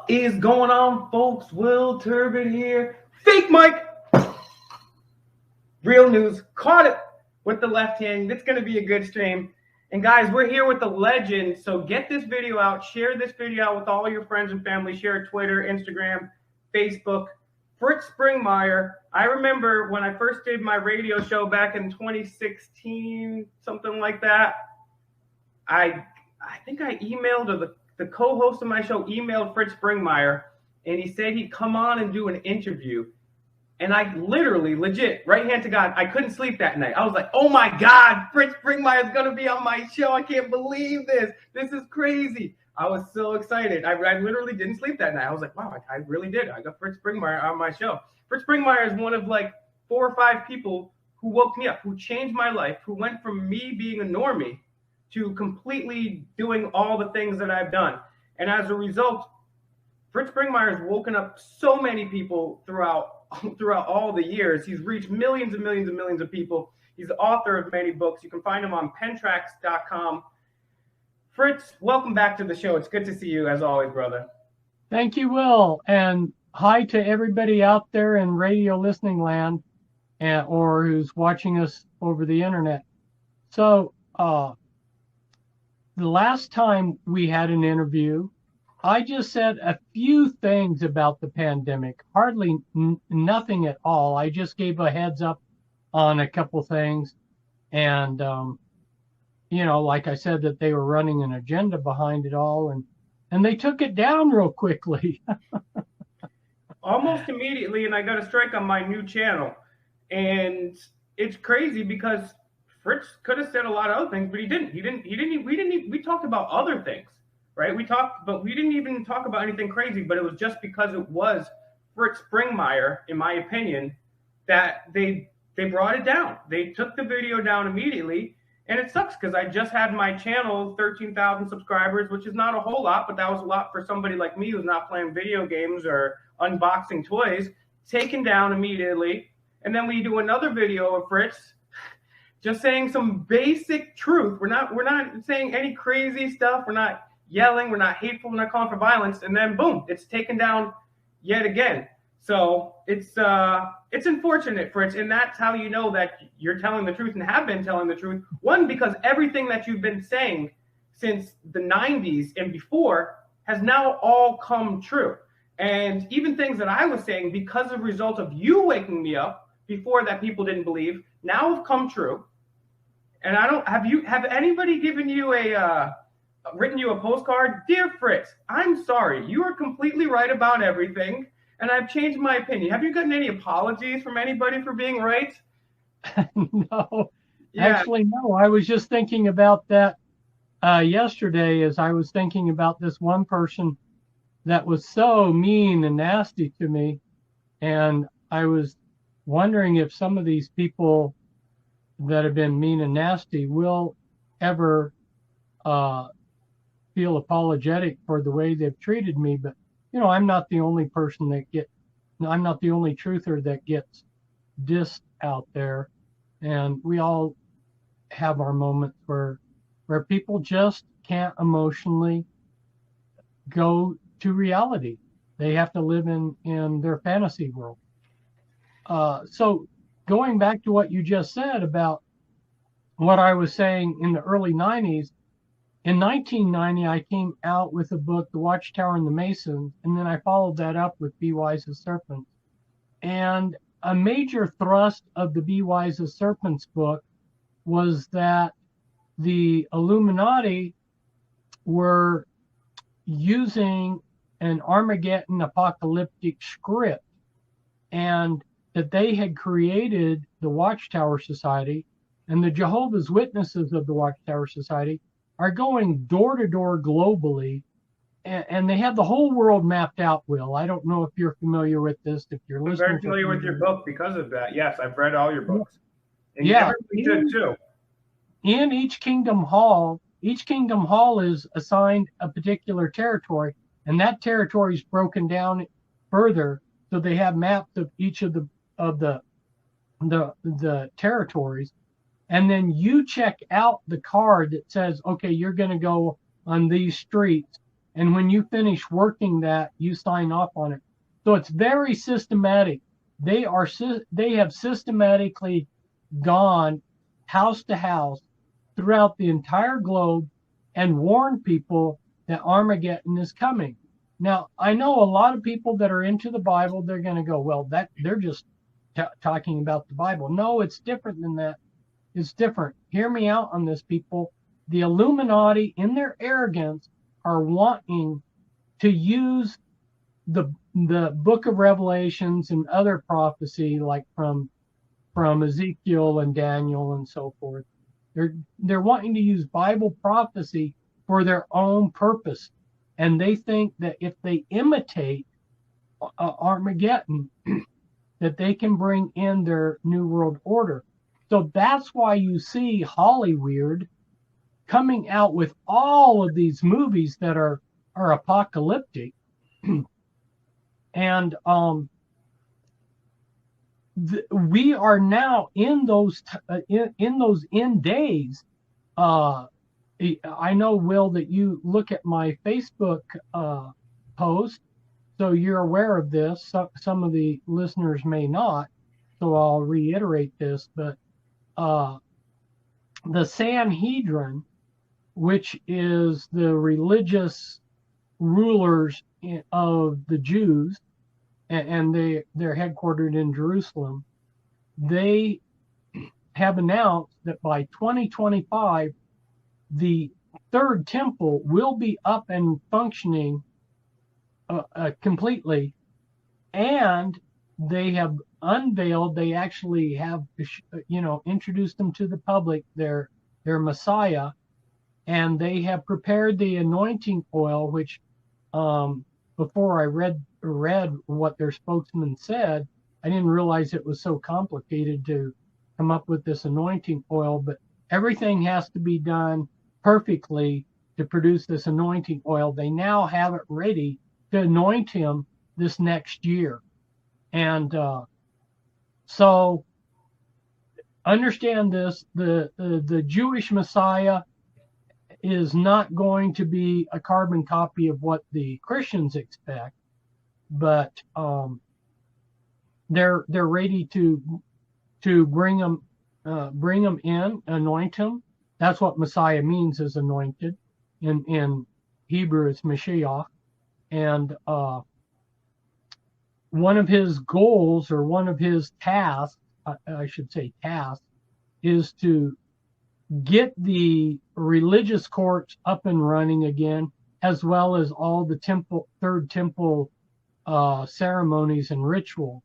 What is going on, folks? Will Turbin here. Fake Mike. Real news. Caught it with the left hand. It's going to be a good stream. And guys, we're here with the legend. So get this video out. Share this video out with all your friends and family. Share Twitter, Instagram, Facebook. Fritz Springmeier. I remember when I first did my radio show back in 2016, something like that. I think I emailed, or the co-host of my show emailed Fritz Springmeier, and he said he'd come on and do an interview. And I literally, legit, right hand to God, I couldn't sleep that night. I was like, oh my God, Fritz Springmeier is going to be on my show. I can't believe this. This is crazy. I was so excited. I literally didn't sleep that night. I was like, wow, I really did. I got Fritz Springmeier on my show. Fritz Springmeier is one of like 4 or 5 people who woke me up, who changed my life, who went from me being a normie to completely doing all the things that I've done. And as a result, Fritz Springmeier has woken up so many people throughout all the years. He's reached millions and millions and millions of people. He's the author of many books. You can find him on pentracks.com. Fritz, welcome back to the show. It's good to see you as always, brother. Thank you, Will. And hi to everybody out there in radio listening land or who's watching us over the internet. So, the last time we had an interview, I just said a few things about the pandemic, hardly nothing at all. I just gave a heads up on a couple things. And, like I said, that they were running an agenda behind it all. And they took it down real quickly. Almost immediately. And I got a strike on my new channel. And it's crazy because Fritz could have said a lot of other things, but he didn't. We talked about other things, right? But we didn't even talk about anything crazy, but it was just because it was Fritz Springmeier, in my opinion, that they brought it down. They took the video down immediately, and it sucks because I just had my channel 13,000 subscribers, which is not a whole lot, but that was a lot for somebody like me who's not playing video games or unboxing toys, taken down immediately. And then we do another video of Fritz just saying some basic truth. We're not saying any crazy stuff. We're not yelling. We're not hateful. We're not calling for violence. And then boom, it's taken down yet again. So it's unfortunate, Fritz, and that's how you know that you're telling the truth and have been telling the truth. One, because everything that you've been saying since the 90s and before has now all come true. And even things that I was saying, because of the result of you waking me up before that people didn't believe, now have come true. And have anybody given you written you a postcard? Dear Fritz, I'm sorry. You are completely right about everything, and I've changed my opinion. Have you gotten any apologies from anybody for being right? No, yeah. Actually, no. I was just thinking about that yesterday as I was thinking about this one person that was so mean and nasty to me. And I was wondering if some of these people that have been mean and nasty will ever feel apologetic for the way they've treated me. But, I'm not the only person I'm not the only truther that gets dissed out there. And we all have our moments where people just can't emotionally go to reality. They have to live in their fantasy world. So going back to what you just said about what I was saying in the early 90s, in 1990, I came out with a book, The Watchtower and the Masons, and then I followed that up with Be Wise as Serpents. And a major thrust of the Be Wise as Serpents book was that the Illuminati were using an Armageddon apocalyptic script, and that they had created the Watchtower Society, and the Jehovah's Witnesses of the Watchtower Society are going door to door globally, and they have the whole world mapped out, Will. I don't know if you're familiar with this, if you're listening. I'm very familiar with your book because of that. Yes, I've read all your books. And yeah, you too. In each Kingdom Hall is assigned a particular territory, and that territory is broken down further, so they have maps of each of the territories. And then you check out the card that says, okay, you're going to go on these streets And when you finish working that, you sign off on it. So it's very systematic. They have systematically gone house to house throughout the entire globe and warned people that Armageddon is coming. Now, I know a lot of people that are into the Bible, they're going to go, well, that they're just talking about the Bible. No, it's different than that. It's different. Hear me out on this, people. The Illuminati, in their arrogance, are wanting to use the book of Revelations and other prophecy, like from Ezekiel and Daniel and so forth. They're wanting to use Bible prophecy for their own purpose, and they think that if they imitate Armageddon, that they can bring in their new world order. So that's why you see Hollywood coming out with all of these movies that are apocalyptic, and we are now in those end days. I know, Will, that you look at my Facebook post, so you're aware of this. Some of the listeners may not, so I'll reiterate this. But the Sanhedrin, which is the religious rulers of the Jews, and they're headquartered in Jerusalem, they have announced that by 2025, the third temple will be up and functioning completely, and they have unveiled, they actually have, introduced them to the public, their Messiah, and they have prepared the anointing oil, which before I read what their spokesman said, I didn't realize it was so complicated to come up with this anointing oil, but everything has to be done perfectly to produce this anointing oil. They now have it ready to anoint him this next year. And so understand this, the Jewish Messiah is not going to be a carbon copy of what the Christians expect, but they're ready to bring them in, anoint them. That's what Messiah means, is anointed. In Hebrew, it's Mashiach. And one of his goals, or one of his tasks, I should say tasks, is to get the religious courts up and running again, as well as all the third temple ceremonies and rituals.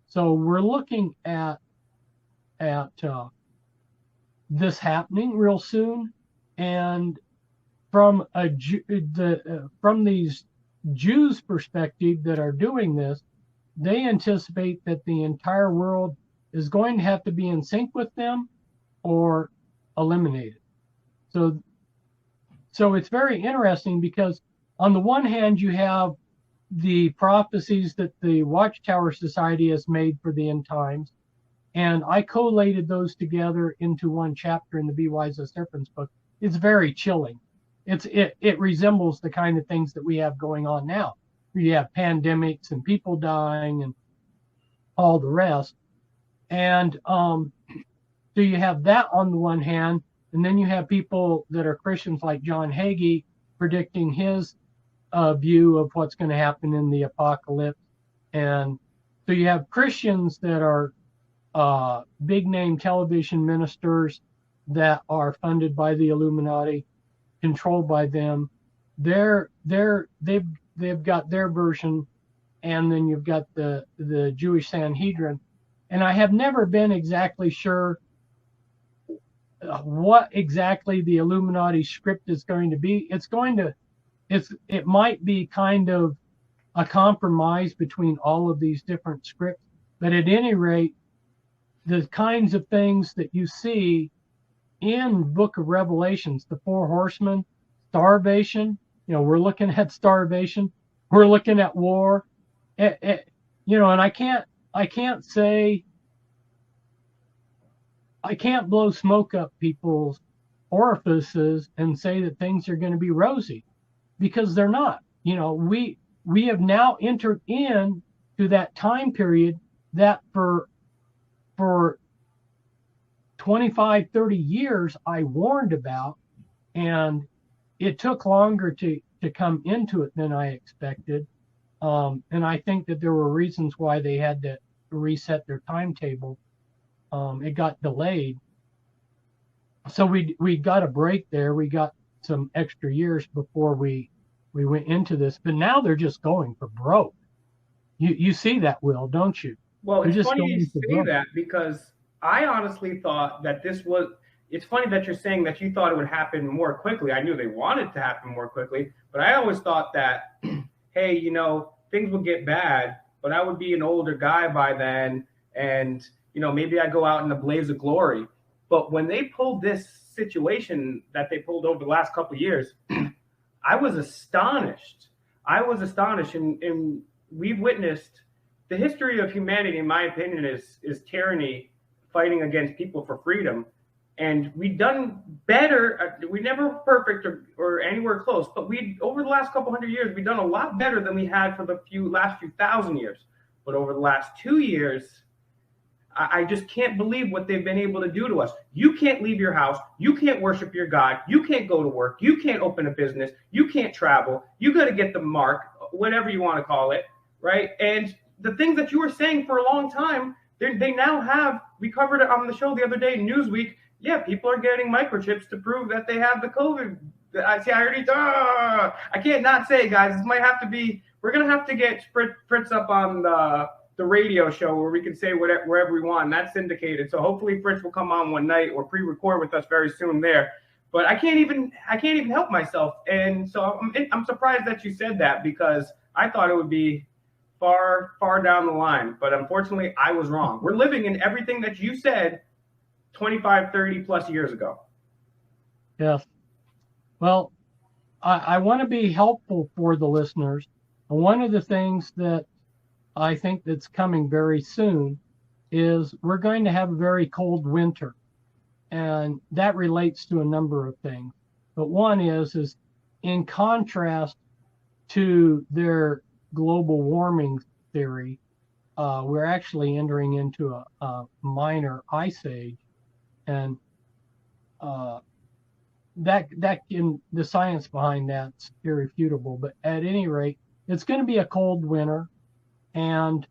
So we're looking at this happening real soon, and from these Jews' perspective that are doing this, they anticipate that the entire world is going to have to be in sync with them or eliminated. So it's very interesting, because on the one hand you have the prophecies that the Watchtower Society has made for the end times, and I collated those together into one chapter in the Be Wise as Serpents book. It's very chilling. It resembles the kind of things that we have going on now. We have pandemics and people dying and all the rest. And so you have that on the one hand, and then you have people that are Christians like John Hagee predicting his view of what's going to happen in the apocalypse. And so you have Christians that are big name television ministers that are funded by the Illuminati, controlled by them. They've got their version, and then you've got the Jewish Sanhedrin. And I have never been exactly sure what exactly the Illuminati script is going to be. It might be kind of a compromise between all of these different scripts, but at any rate, the kinds of things that you see in Book of Revelations, the four horsemen, starvation, we're looking at starvation, we're looking at war, and I can't blow smoke up people's orifices and say that things are going to be rosy. because they're not. We have now entered in to that time period that for 25, 30 years I warned about, and it took longer to come into it than I expected. And I think that there were reasons why they had to reset their timetable. It got delayed. So we got a break there. We got some extra years before we went into this, but now they're just going for broke. You see that, Will, don't you? Well, They're it's just funny you going for say broke. that because I honestly thought that this was. It's funny that you're saying that you thought it would happen more quickly. I knew they wanted to happen more quickly, but I always thought that, hey, things would get bad, but I would be an older guy by then, and maybe I go out in a blaze of glory. But when they pulled this situation that they pulled over the last couple of years, I was astonished. And we've witnessed the history of humanity. In my opinion, is tyranny fighting against people for freedom, and we've done better. We never perfect or anywhere close, but we over the last couple hundred years, we've done a lot better than we had for the last few thousand years. But over the last 2 years, I just can't believe what they've been able to do to us. You can't leave your house. You can't worship your God. You can't go to work. You can't open a business. You can't travel. You got to get the mark, whatever you want to call it, right? And the things that you were saying for a long time, they now have. We covered it on the show the other day, Newsweek. Yeah, people are getting microchips to prove that they have the COVID. I already. I can't not say, guys. This might have to be. We're gonna have to get Fritz up on the radio show where we can say wherever we want, and that's syndicated. So hopefully Fritz will come on one night or pre-record with us very soon there. But I can't even help myself, and so I'm surprised that you said that because I thought it would be far down the line. But unfortunately, I was wrong. We're living in everything that you said 25, 30 plus years ago. Yes. Well, I want to be helpful for the listeners. And one of the things that I think that's coming very soon is we're going to have a very cold winter. And that relates to a number of things. But one is in contrast to their global warming theory, we're actually entering into a minor ice age. And that in the science behind that's irrefutable. But at any rate, it's going to be a cold winter. And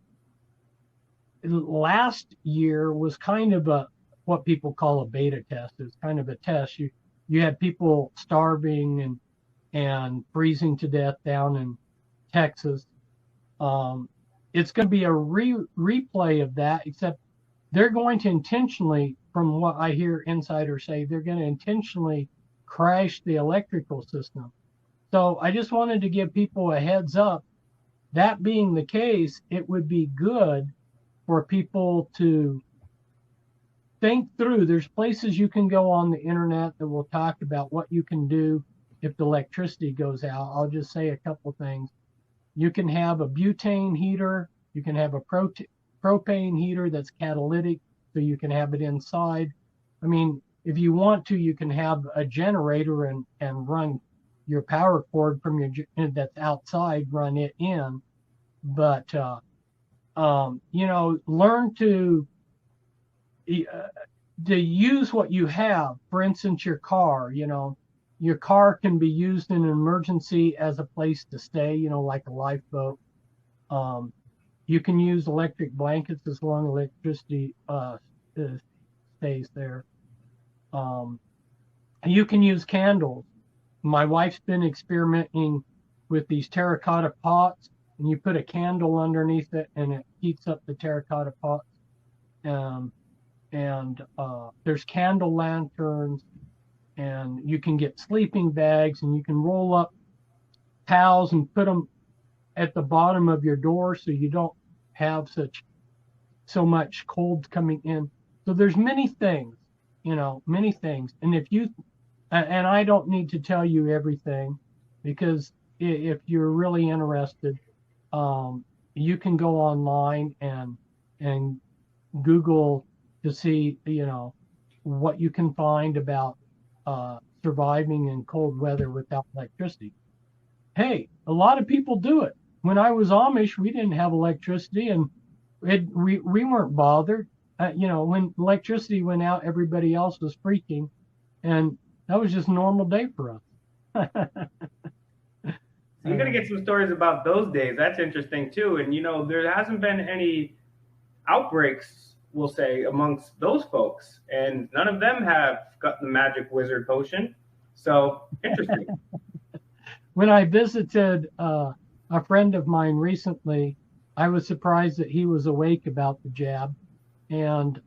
last year was kind of what people call a beta test. It's kind of a test. You had people starving and freezing to death down in Texas. It's going to be a replay of that, except they're going to intentionally, from what I hear insiders say, they're going to intentionally crash the electrical system. So I just wanted to give people a heads up. That being the case, it would be good for people to think through. There's places you can go on the internet that will talk about what you can do if the electricity goes out. I'll just say a couple things. You can have a butane heater. You can have a propane heater that's catalytic, so you can have it inside. I mean, if you want to, you can have a generator and run your power cord from that's outside, run it in. But learn to use what you have. For instance, your car. Your car can be used in an emergency as a place to stay. Like a lifeboat. You can use electric blankets as long as electricity stays there. You can use candles. My wife's been experimenting with these terracotta pots, and you put a candle underneath it, and it heats up the terracotta pots. There's candle lanterns, and you can get sleeping bags, and you can roll up towels and put them at the bottom of your door so you don't have so much cold coming in. So there's many things, many things. And and I don't need to tell you everything, because if you're really interested, you can go online and Google to see, what you can find about surviving in cold weather without electricity. hey, a lot of people do it. When I was Amish, we didn't have electricity, and we weren't bothered. When electricity went out, everybody else was freaking, and that was just a normal day for us. You're gonna get some stories about those days. That's interesting too. And there hasn't been any outbreaks, we'll say, amongst those folks, and none of them have got the magic wizard potion. So interesting. When I visited a friend of mine recently, I was surprised that he was awake about the jab, and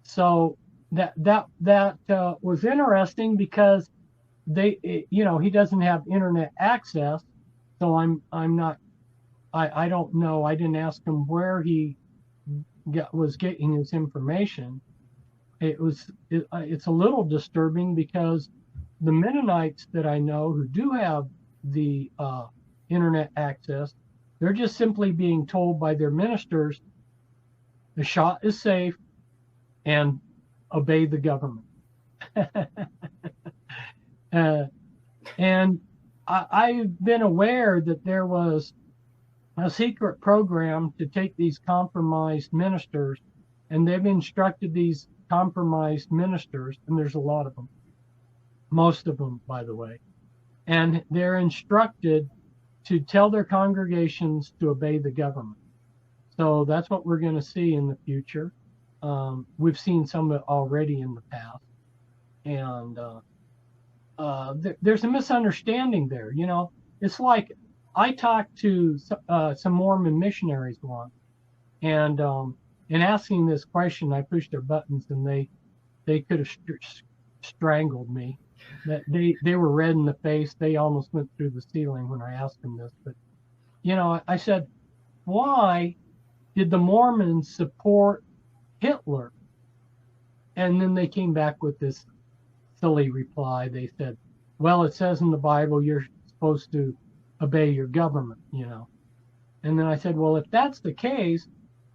so that was interesting because he doesn't have internet access, so I'm not. I don't know. I didn't ask him where he was getting his information. It's a little disturbing because the Mennonites that I know who do have the internet access, they're just simply being told by their ministers, the shot is safe and obey the government. And I've been aware that there was a secret program to take these compromised ministers, and they've instructed these compromised ministers, and there's a lot of them, most of them, by the way, and they're instructed to tell their congregations to obey the government. So that's what we're going to see in the future. We've seen some of it already in the past, and there's a misunderstanding there. It's like I talked to some Mormon missionaries once, and in asking this question, I pushed their buttons, and they could have strangled me. That they were red in the face. They almost went through the ceiling when I asked them this. But I said, why did the Mormons support Hitler? And then they came back with this silly reply. They said, well, it says in the Bible you're supposed to obey your government, And then I said, well, if that's the case,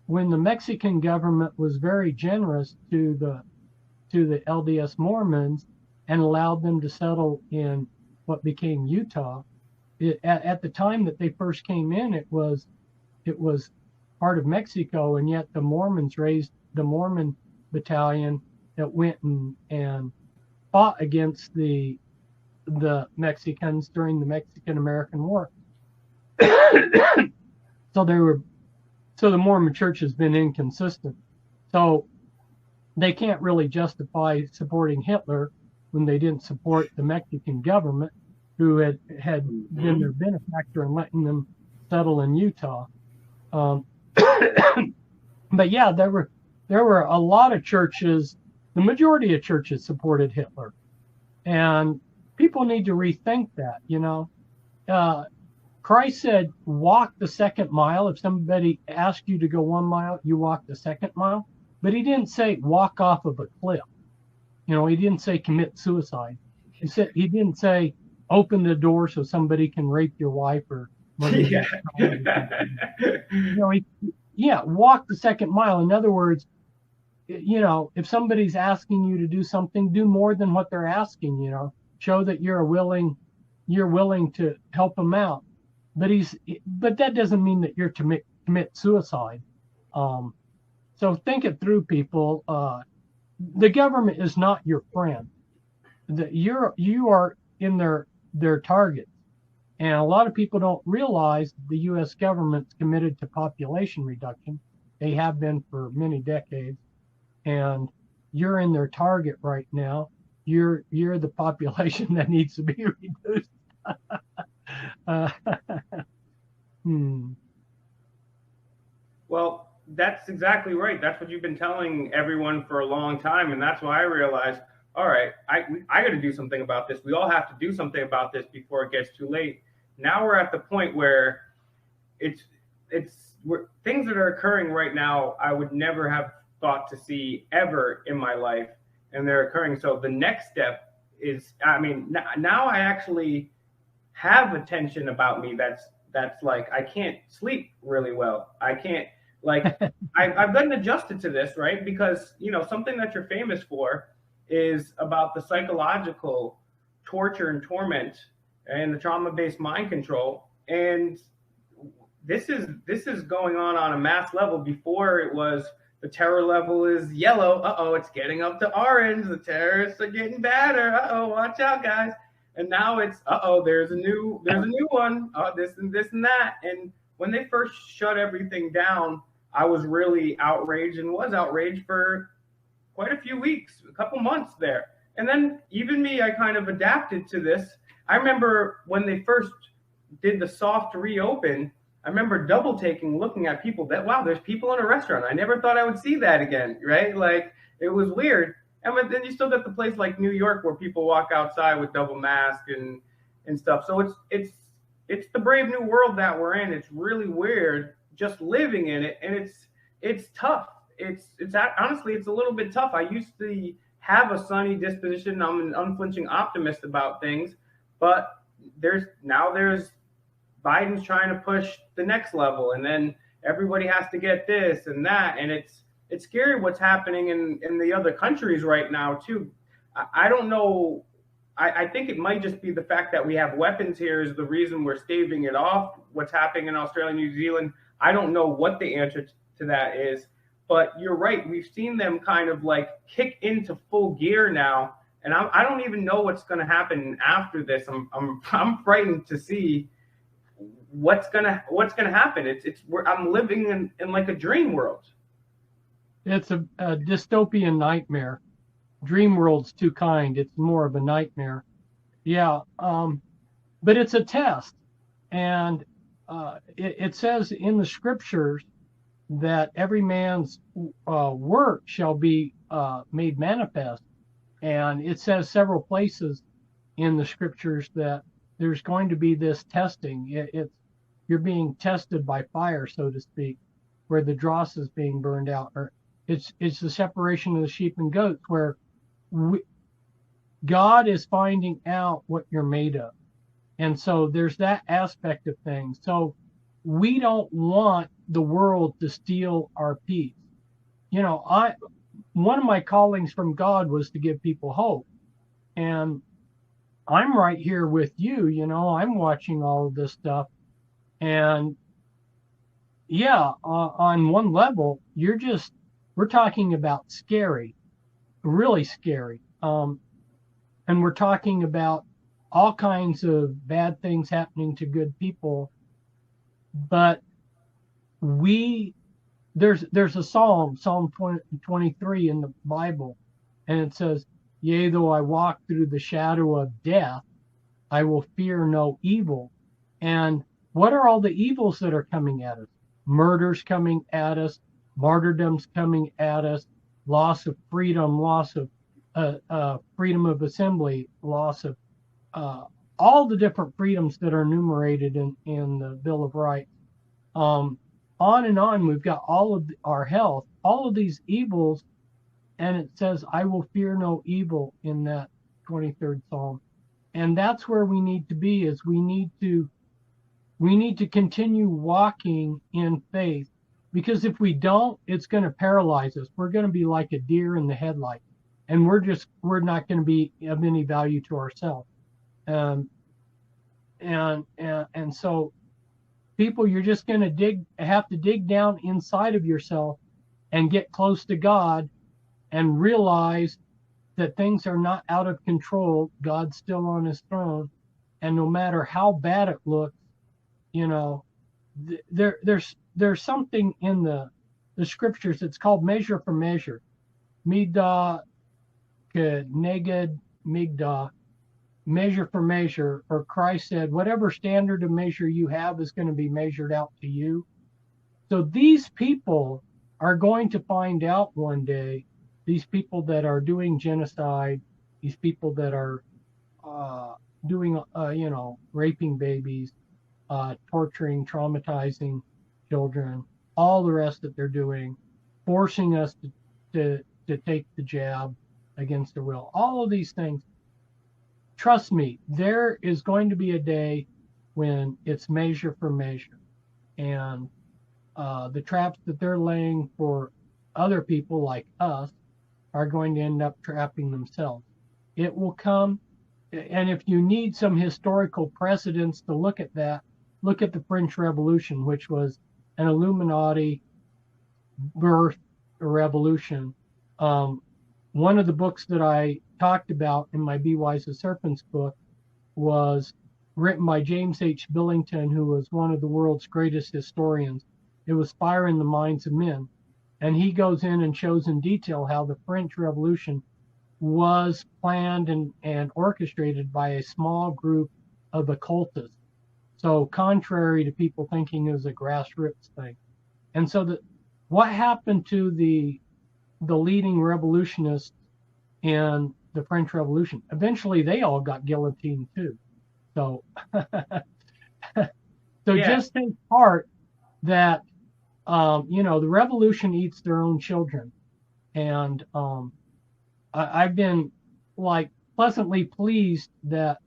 when the Mexican government was very generous to the LDS Mormons and allowed them to settle in what became Utah, at the time that they first came in, it was part of Mexico, and yet the Mormons raised the Mormon battalion that went and fought against the Mexicans during the Mexican-American War. So the Mormon Church has been inconsistent. So they can't really justify supporting Hitler when they didn't support the Mexican government, who had been their benefactor and letting them settle in Utah. But yeah, there were a lot of churches. The majority of churches supported Hitler, and people need to rethink that. Christ said, walk the second mile. If somebody asked you to go 1 mile, you walk the second mile. But he didn't say walk off of a cliff. He didn't say commit suicide. He didn't say open the door so somebody can rape your wife or Yeah. Walk the second mile. In other words, if somebody's asking you to do something, do more than what they're asking. Show that you're willing to help them out. But that doesn't mean that you're to commit suicide. So think it through, people. The government is not your friend. You are in their target. And a lot of people don't realize the U.S. government's committed to population reduction. They have been for many decades. And you're in their target right now. You're the population that needs to be reduced. Well, that's exactly right. That's what you've been telling everyone for a long time, and that's why I realized, all right, I got to do something about this. We all have to do something about this before it gets too late. Now we're at the point where it's things that are occurring right now I would never have thought to see ever in my life, and they're occurring. So the next step is, now I actually have a tension about me that's like I can't sleep really well. I can't I've gotten adjusted to this, right? Because something that you're famous for is about the psychological torture and torment and the trauma-based mind control. And this is going on a mass level. Before it was the terror level is yellow. Uh-oh, it's getting up to orange. The terrorists are getting badder. Uh-oh, watch out, guys. And now it's uh-oh, there's a new one. This and that. And when they first shut everything down, I was really outraged and was outraged for quite a few weeks, a couple months there. And then even me, I kind of adapted to this. I remember when they first did the soft reopen, I remember double taking, looking at people that, wow, there's people in a restaurant. I never thought I would see that again, right? Like, it was weird. And but then you still got the place like New York where people walk outside with double mask and stuff. So it's the brave new world that we're in. It's really weird just living in it, and it's tough. It's honestly it's a little bit tough. I used to have a sunny disposition. I'm an unflinching optimist about things, but there's Biden's trying to push the next level, and then everybody has to get this and that, and it's scary what's happening in the other countries right now too. I don't know. I think it might just be the fact that we have weapons here is the reason we're staving it off. What's happening in Australia, New Zealand, I don't know what the answer to that is. But you're right. We've seen them kind of like kick into full gear now, and I don't even know what's going to happen after this. I'm frightened to see what's gonna happen. I'm living in like a dream world. It's a dystopian nightmare. Dream world's too kind. It's more of a nightmare. Yeah, but it's a test, and it says in the scriptures that every man's work shall be made manifest, and it says several places in the scriptures that there's going to be this testing. You're being tested by fire, so to speak, where the dross is being burned out, or it's the separation of the sheep and goats, where God is finding out what you're made of. And so there's that aspect of things. So we don't want the world to steal our peace. You know, one of my callings from God was to give people hope. And I'm right here with you, you know, I'm watching all of this stuff. And yeah, on one level, we're talking about scary, really scary. And we're talking about all kinds of bad things happening to good people. But there's a Psalm 23 in the Bible, and it says, yea, though I walk through the shadow of death, I will fear no evil. And what are all the evils that are coming at us? Murders coming at us, martyrdoms coming at us, loss of freedom, loss of freedom of assembly, loss of all the different freedoms that are enumerated in the Bill of Rights. On and on, we've got all of our health, all of these evils, and it says, I will fear no evil in that 23rd Psalm. And that's where we need to be, is we need to continue walking in faith, because if we don't, it's going to paralyze us. We're going to be like a deer in the headlight, and we're not going to be of any value to ourselves. And so people, you're just going to have to dig down inside of yourself and get close to God and realize that things are not out of control. God's still on his throne. And no matter how bad it looks, you know, there's something in the scriptures. It's called measure for measure. Midah keneged midah. Measure for measure, or Christ said, whatever standard of measure you have is going to be measured out to you. So these people are going to find out one day, these people that are doing genocide, these people that are doing, raping babies, torturing, traumatizing children, all the rest that they're doing, forcing us to take the jab against their will, all of these things. Trust me, there is going to be a day when it's measure for measure. And the traps that they're laying for other people like us are going to end up trapping themselves. It will come. and if you need some historical precedents to look at that, look at the French Revolution, which was an Illuminati birth revolution. One of the books that I talked about in my Be Wise as Serpents book was written by James H. Billington, who was one of the world's greatest historians. It was Fire in the Minds of Men. And he goes in and shows in detail how the French Revolution was planned and orchestrated by a small group of occultists. So contrary to people thinking it was a grassroots thing. And so what happened to the leading revolutionists in the French Revolution? Eventually they all got guillotined too. So just take heart that the revolution eats their own children. And I've been like pleasantly pleased that,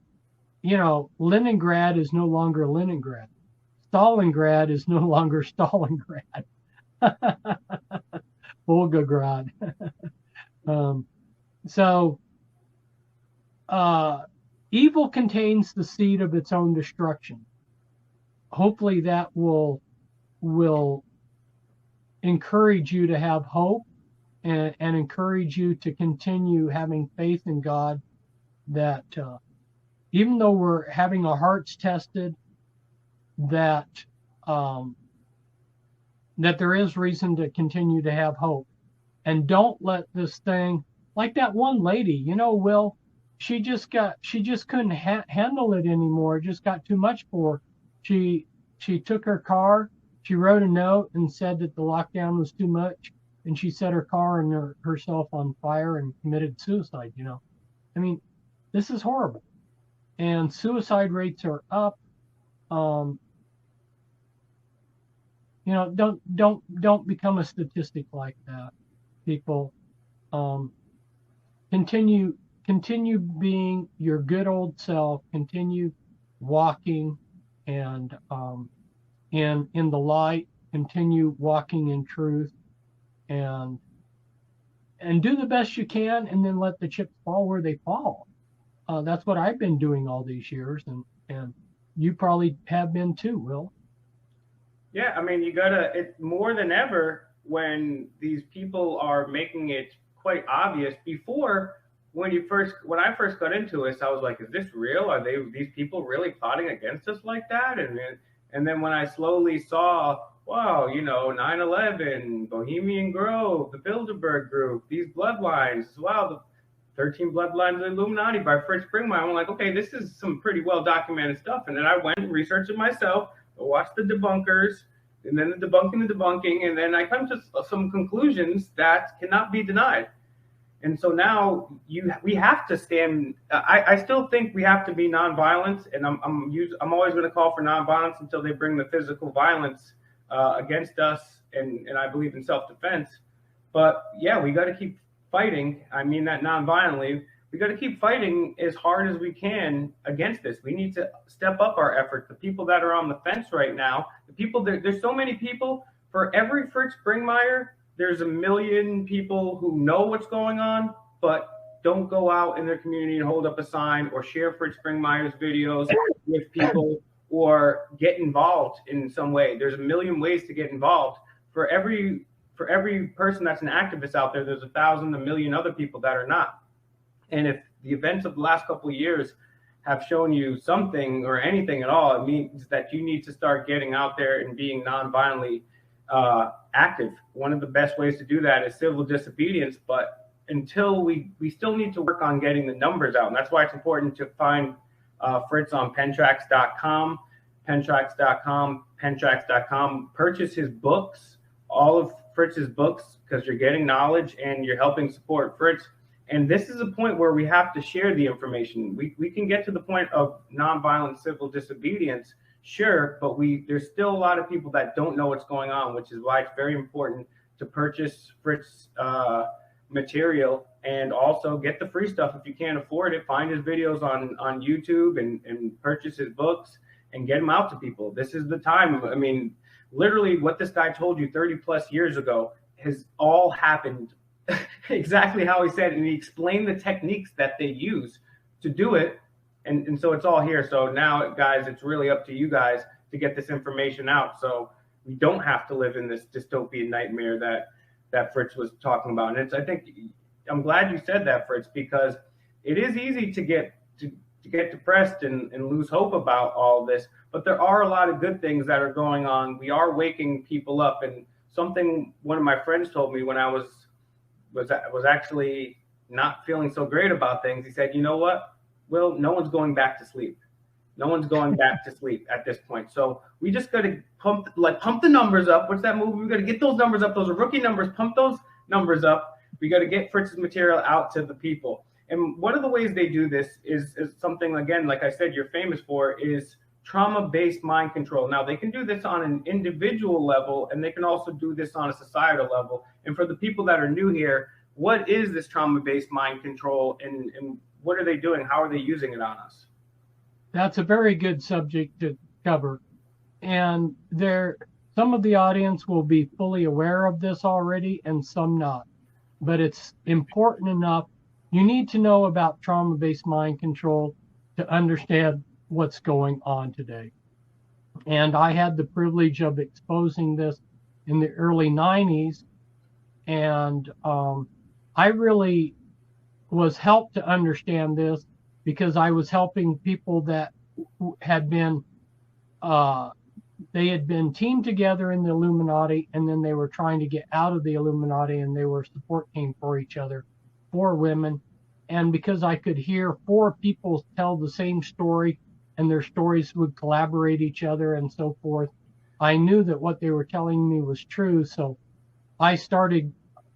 Leningrad is no longer Leningrad. Stalingrad is no longer Stalingrad. Volgograd. Evil contains the seed of its own destruction. Hopefully that will encourage you to have hope and encourage you to continue having faith in God, that even though we're having our hearts tested, that there is reason to continue to have hope. And don't let this thing, like that one lady, Will, she just couldn't handle it anymore. It just got too much for her. She took her car, she wrote a note and said that the lockdown was too much, and she set her car and herself on fire and committed suicide. I mean, this is horrible. And suicide rates are up. Don't become a statistic like that, people. Continue being your good old self. Continue walking and in the light. Continue walking in truth, and do the best you can, and then let the chips fall where they fall. That's what I've been doing all these years, and you probably have been too, Will. Yeah, I mean, it's more than ever when these people are making it quite obvious. Before, when I first got into this, I was like, is this real? Are these people really plotting against us like that? And then when I slowly saw, wow, 9/11, Bohemian Grove, the Bilderberg Group, these bloodlines, wow, the 13 Bloodlines of the Illuminati by Fritz Springmeier. I'm like, okay, this is some pretty well documented stuff. And then I went and researched it myself, watched the debunkers, and then the debunking, and then I come to some conclusions that cannot be denied. And so now we have to stand. I still think we have to be nonviolent, and I'm always going to call for nonviolence until they bring the physical violence against us, and I believe in self-defense. But yeah, we got to keep fighting. I mean that non-violently. We got to keep fighting as hard as we can against this. We need to step up our effort. The people that are on the fence right now, there's so many people. For every Fritz Springmeier, there's a million people who know what's going on, but don't go out in their community and hold up a sign or share Fritz Springmeier's videos with people or get involved in some way. There's a million ways to get involved. For every person that's an activist out there, there's 1,000, a million other people that are not. And if the events of the last couple of years have shown you something or anything at all, it means that you need to start getting out there and being non-violently active. One of the best ways to do that is civil disobedience, but until we still need to work on getting the numbers out. And that's why it's important to find Fritz on pentrax.com, pentrax.com, purchase his books, all of Fritz's books, because you're getting knowledge and you're helping support Fritz. And this is a point where we have to share the information. We can get to the point of nonviolent civil disobedience, sure, but there's still a lot of people that don't know what's going on, which is why it's very important to purchase Fritz material and also get the free stuff if you can't afford it. Find his videos on YouTube and purchase his books and get them out to people. This is the time. I mean, literally what this guy told you 30 plus years ago has all happened exactly how he said, and he explained the techniques that they use to do it. And so it's all here. So now, guys, it's really up to you guys to get this information out, so we don't have to live in this dystopian nightmare that Fritz was talking about. And I think I'm glad you said that, Fritz, because it is easy to get depressed and lose hope about all this, but there are a lot of good things that are going on. We are waking people up, and something one of my friends told me when I was actually not feeling so great about things. He said, "You know what? Well, no one's going back to sleep. No one's going back to sleep at this point. So we just got to pump the numbers up. What's that movie? We got to get those numbers up. Those are rookie numbers. Pump those numbers up. We got to get Fritz's material out to the people." And one of the ways they do this is something, again, like I said, you're famous for, is trauma-based mind control. Now, they can do this on an individual level, and they can also do this on a societal level. And for the people that are new here, what is this trauma-based mind control, and what are they doing? How are they using it on us? That's a very good subject to cover. And some of the audience will be fully aware of this already and some not. But it's important enough. You need to know about trauma-based mind control to understand what's going on today. And I had the privilege of exposing this in the early 90s. And I really was helped to understand this because I was helping people that had been teamed together in the Illuminati, and then they were trying to get out of the Illuminati, and they were a support team for each other, 4 women. And because I could hear 4 people tell the same story, and their stories would collaborate each other and so forth, I knew that what they were telling me was true. So I started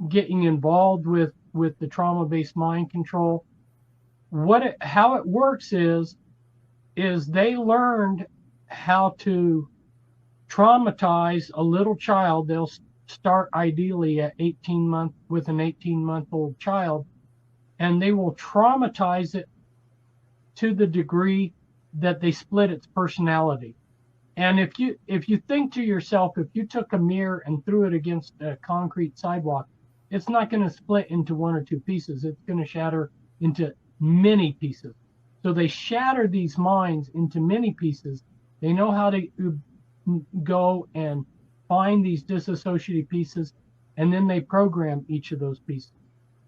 getting involved with the trauma-based mind control. How it works is they learned how to traumatize a little child. They'll start ideally at 18 months with an 18-month-old child, and they will traumatize it to the degree that they split its personality. And if you think to yourself, if you took a mirror and threw it against a concrete sidewalk, it's not going to split into 1 or 2 pieces. It's going to shatter into many pieces. So they shatter these minds into many pieces. They know how to go and find these disassociated pieces, and then they program each of those pieces.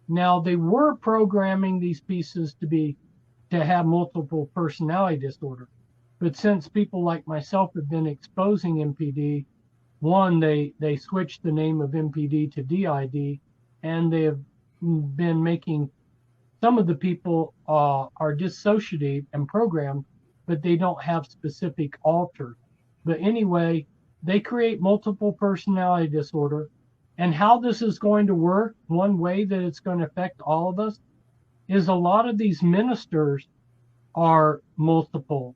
Now, they were programming these pieces to have multiple personality disorder. But since people like myself have been exposing MPD, one, they switched the name of MPD to DID, and they have been making some of the people are dissociative and programmed, but they don't have specific alters. But anyway, they create multiple personality disorder. And how this is going to work, one way that it's going to affect all of us, is a lot of these ministers are multiple.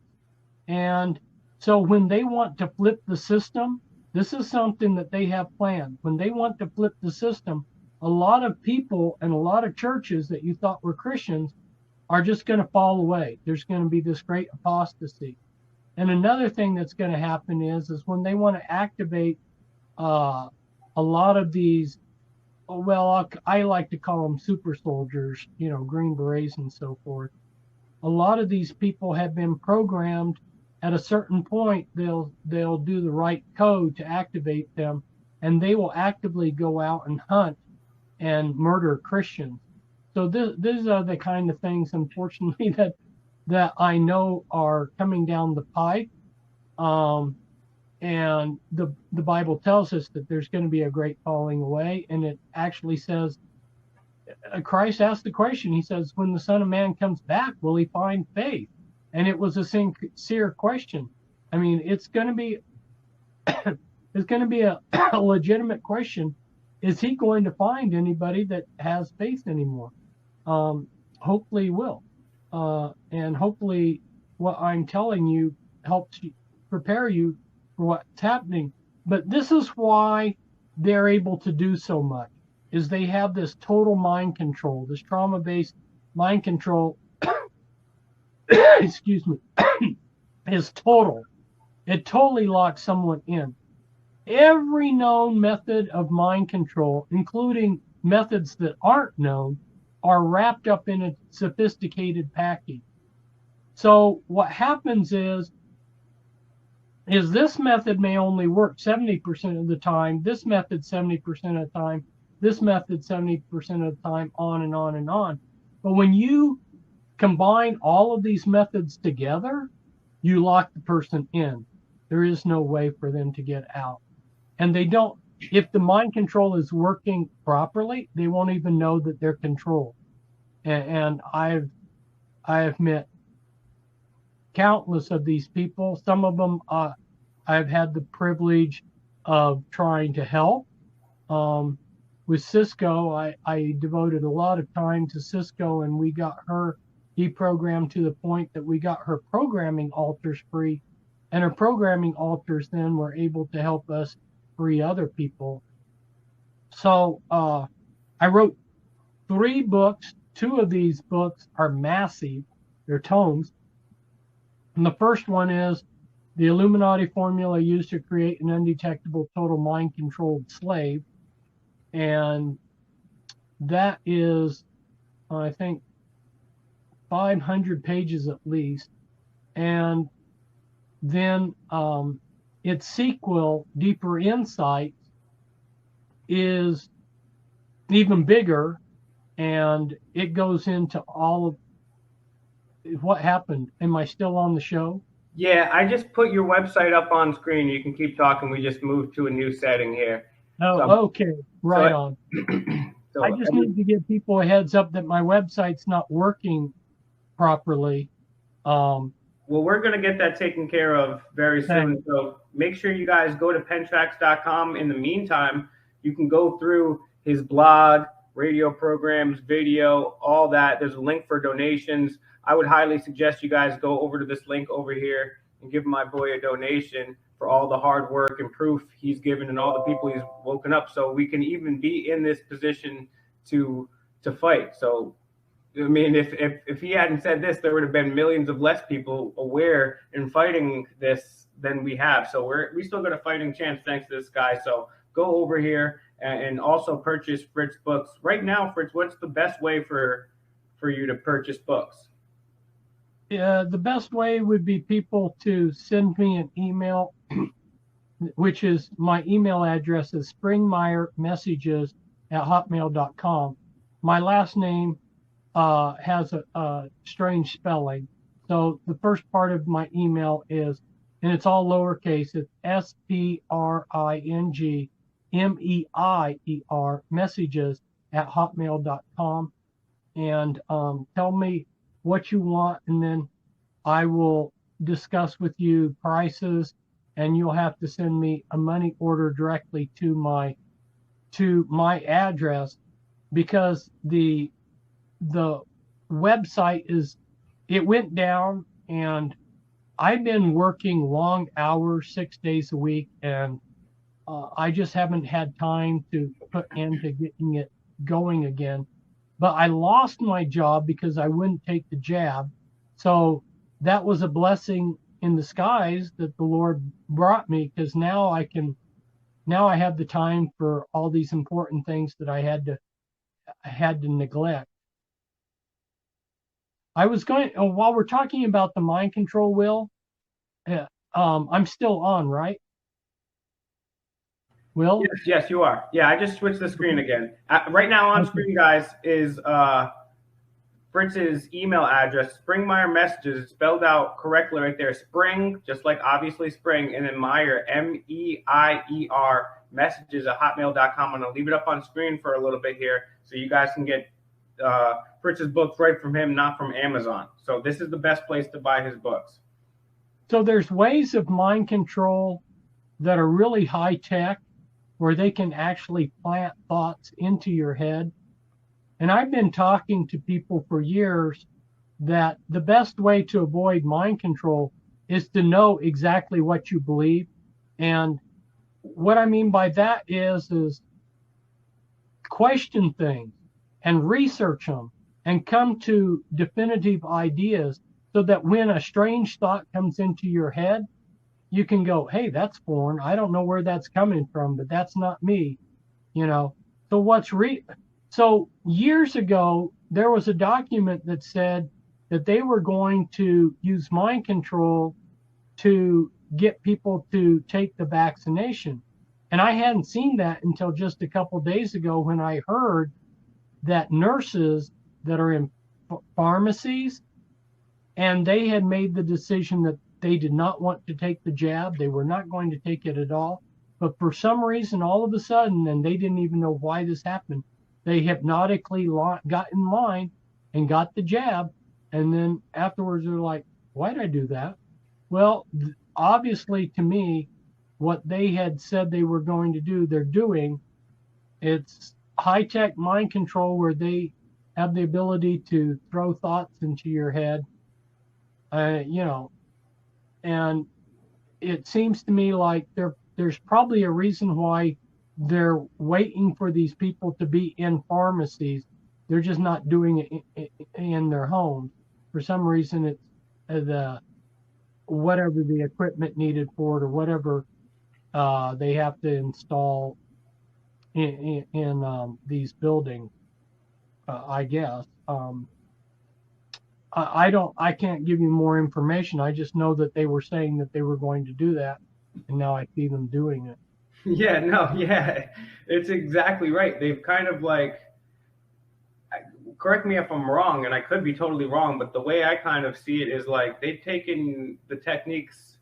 And so when they want to flip the system, this is something that they have planned. When they want to flip the system, a lot of people and a lot of churches that you thought were Christians are just going to fall away. There's going to be this great apostasy. And another thing that's going to happen is when they want to activate a lot of these, well, I like to call them super soldiers, Green Berets and so forth. A lot of these people have been programmed. At a certain point, they'll do the right code to activate them, and they will actively go out and hunt and murder Christians. So these are the kind of things, unfortunately, that I know are coming down the pipe. And the Bible tells us that there's going to be a great falling away, and it actually says, Christ asked the question. He says, "When the Son of Man comes back, will he find faith?" And it was a sincere question. I mean, it's going to be a legitimate question. Is he going to find anybody that has faith anymore? Hopefully he will. And hopefully what I'm telling you helps you prepare you for what's happening. But this is why they're able to do so much, is they have this total mind control, this trauma-based mind control, excuse me, is total. It totally locks someone in. Every known method of mind control, including methods that aren't known, are wrapped up in a sophisticated package. So what happens is this method may only work 70% of the time, this method 70% of the time, this method 70% of the time, on and on and on. But when you combine all of these methods together, you lock the person in. There is no way for them to get out. And they don't, if the mind control is working properly, they won't even know that they're controlled. And I have met countless of these people. Some of them I've had the privilege of trying to help. With Cisco, I devoted a lot of time to Cisco, and we got her deprogrammed to the point that we got her programming alters free, and her programming alters then were able to help us free other people. So I wrote 3 books. 2 of these books are massive. They're tomes. And the first one is The Illuminati Formula Used to Create an Undetectable Total Mind-Controlled Slave. And that is, I think, 500 pages at least. And then its sequel, Deeper Insights, is even bigger, and it goes into all of what happened. Am I still on the show? Yeah, I just put your website up on screen. You can keep talking. We just moved to a new setting here. Oh, So- okay. Right on. So, I just need to give people a heads up that my website's not working properly. well, we're going to get that taken care of very soon. So make sure you guys go to pentrax.com. In the meantime, you can go through his blog, radio programs, video, all that. There's a link for donations. I would highly suggest you guys go over to this link over here and give my boy a donation for all the hard work and proof he's given and all the people he's woken up, so we can even be in this position to fight. So, I mean, if he hadn't said this, there would have been millions of less people aware and fighting this than we have. So we still got a fighting chance thanks to this guy. So go over here and also purchase Fritz books. Right now, Fritz, what's the best way for you to purchase books? The best way would be people to send me an email, which is my email address is springmeiermessages@hotmail.com. My last name has a strange spelling. So the first part of my email is, and it's all lowercase, it's SPRINGMEIER messages@hotmail.com. And tell me what you want, and then I will discuss with you prices, and you'll have to send me a money order directly to my address, because the website it went down, and I've been working long hours 6 days a week, and I just haven't had time to put into getting it going again. But I lost my job because I wouldn't take the jab. So that was a blessing in disguise that the Lord brought me, because now I have the time for all these important things that I had to neglect. I was going, while we're talking about the mind control, Will, I'm still on, right? Will? Yes, you are. Yeah, I just switched the screen again. Right now on screen, guys, is Fritz's email address, Springmeier Messages. It's spelled out correctly right there. Spring, just like obviously spring, and then Meyer, MEIER, messages@hotmail.com. I'm going to leave it up on screen for a little bit here so you guys can get Fritz's books right from him, not from Amazon. So this is the best place to buy his books. So there's ways of mind control that are really high tech, where they can actually plant thoughts into your head. And I've been talking to people for years that the best way to avoid mind control is to know exactly what you believe. And what I mean by that is question things and research them and come to definitive ideas, so that when a strange thought comes into your head, you can go, hey, that's foreign. I don't know where that's coming from, but that's not me, So so years ago, there was a document that said that they were going to use mind control to get people to take the vaccination. And I hadn't seen that until just a couple days ago when I heard that nurses that are in pharmacies, and they had made the decision that they did not want to take the jab. They were not going to take it at all. But for some reason, all of a sudden, and they didn't even know why this happened, they hypnotically got in line and got the jab. And then afterwards, they're like, why did I do that? Well, obviously, to me, what they had said they were going to do, they're doing. It's high-tech mind control where they have the ability to throw thoughts into your head, and it seems to me like there's probably a reason why they're waiting for these people to be in pharmacies. They're just not doing it in their homes. For some reason, it's the whatever the equipment needed for it or whatever they have to install in these buildings, I guess. I can't give you more information. I just know that they were saying that they were going to do that, and now I see them doing it. Yeah, no, yeah, it's exactly right. They've kind of like, correct me if I'm wrong, and I could be totally wrong, but the way I kind of see it is like they've taken the techniques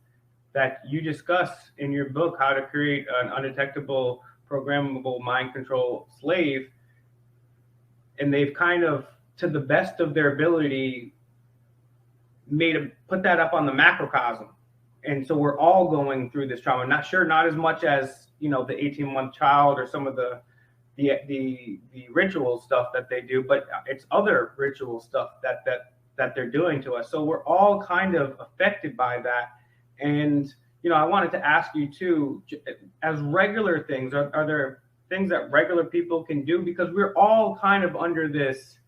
that you discuss in your book, How to Create an Undetectable Programmable Mind Control Slave, and they've kind of, to the best of their ability, put that up on the macrocosm. And so we're all going through this trauma. Not as much as, the 18-month child or some of the ritual stuff that they do, but it's other ritual stuff that they're doing to us. So we're all kind of affected by that. And, I wanted to ask you too, as regular things, are there things that regular people can do? Because we're all kind of under this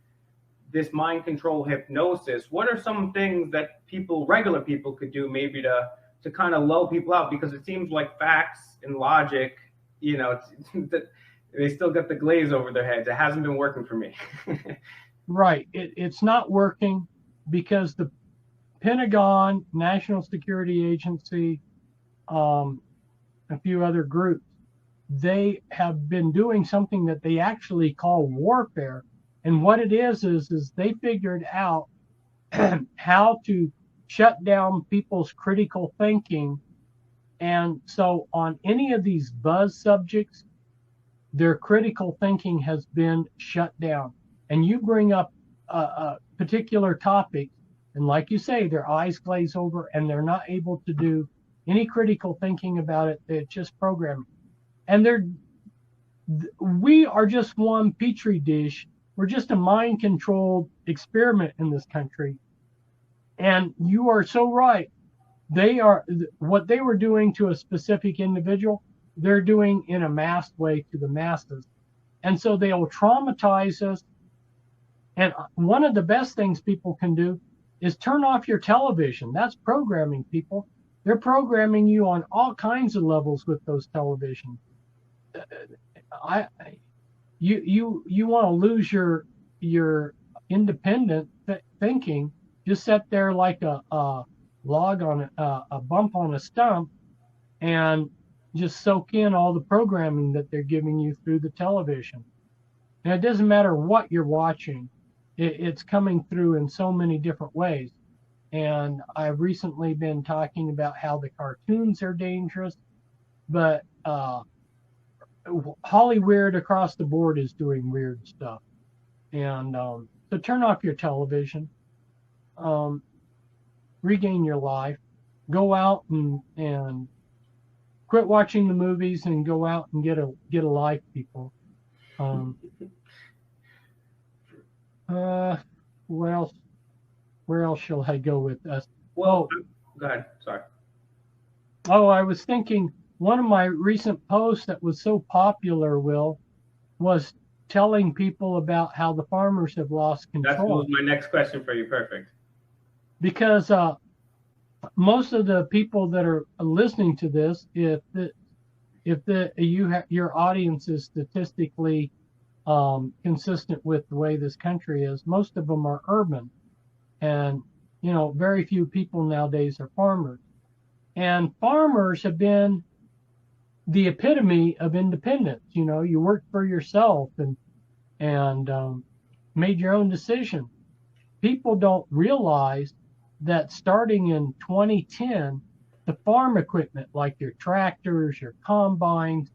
mind control hypnosis. What are some things that regular people could do maybe to kind of lull people out? Because it seems like facts and logic, they still got the glaze over their heads. It hasn't been working for me. Right. It's not working because the Pentagon, National Security Agency, a few other groups, they have been doing something that they actually call warfare. And what it is they figured out how to shut down people's critical thinking. And so on any of these buzz subjects, their critical thinking has been shut down. And you bring up a particular topic, and like you say, their eyes glaze over and they're not able to do any critical thinking about it. It's just programming. And we are just one petri dish. We're just a mind-controlled experiment in this country. And you are so right. What they were doing to a specific individual, they're doing in a mass way to the masses. And so they'll traumatize us. And one of the best things people can do is turn off your television. That's programming, people. They're programming you on all kinds of levels with those televisions. You want to lose your independent thinking, just sit there like a log on a bump on a stump and just soak in all the programming that they're giving you through the television. And it doesn't matter what you're watching. It's coming through in so many different ways. And I've recently been talking about how the cartoons are dangerous, but Hollyweird across the board is doing weird stuff. And so turn off your television, regain your life, go out and quit watching the movies and go out and get a life, people. Where else shall I go with this? Well, go ahead. Sorry. Oh, I was thinking one of my recent posts that was so popular, Will, was telling people about how the farmers have lost control. That was my next question for you. Perfect. Because most of the people that are listening to this, if your audience is statistically consistent with the way this country is, most of them are urban. And, very few people nowadays are farmers. And farmers have been the epitome of independence. You worked for yourself and made your own decision. People don't realize that starting in 2010, the farm equipment like your tractors, your combines,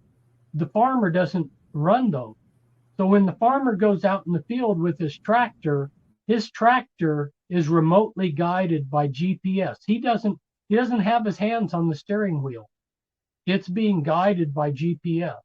the farmer doesn't run those. So when the farmer goes out in the field with his tractor is remotely guided by GPS. He doesn't have his hands on the steering wheel. It's being guided by GPS.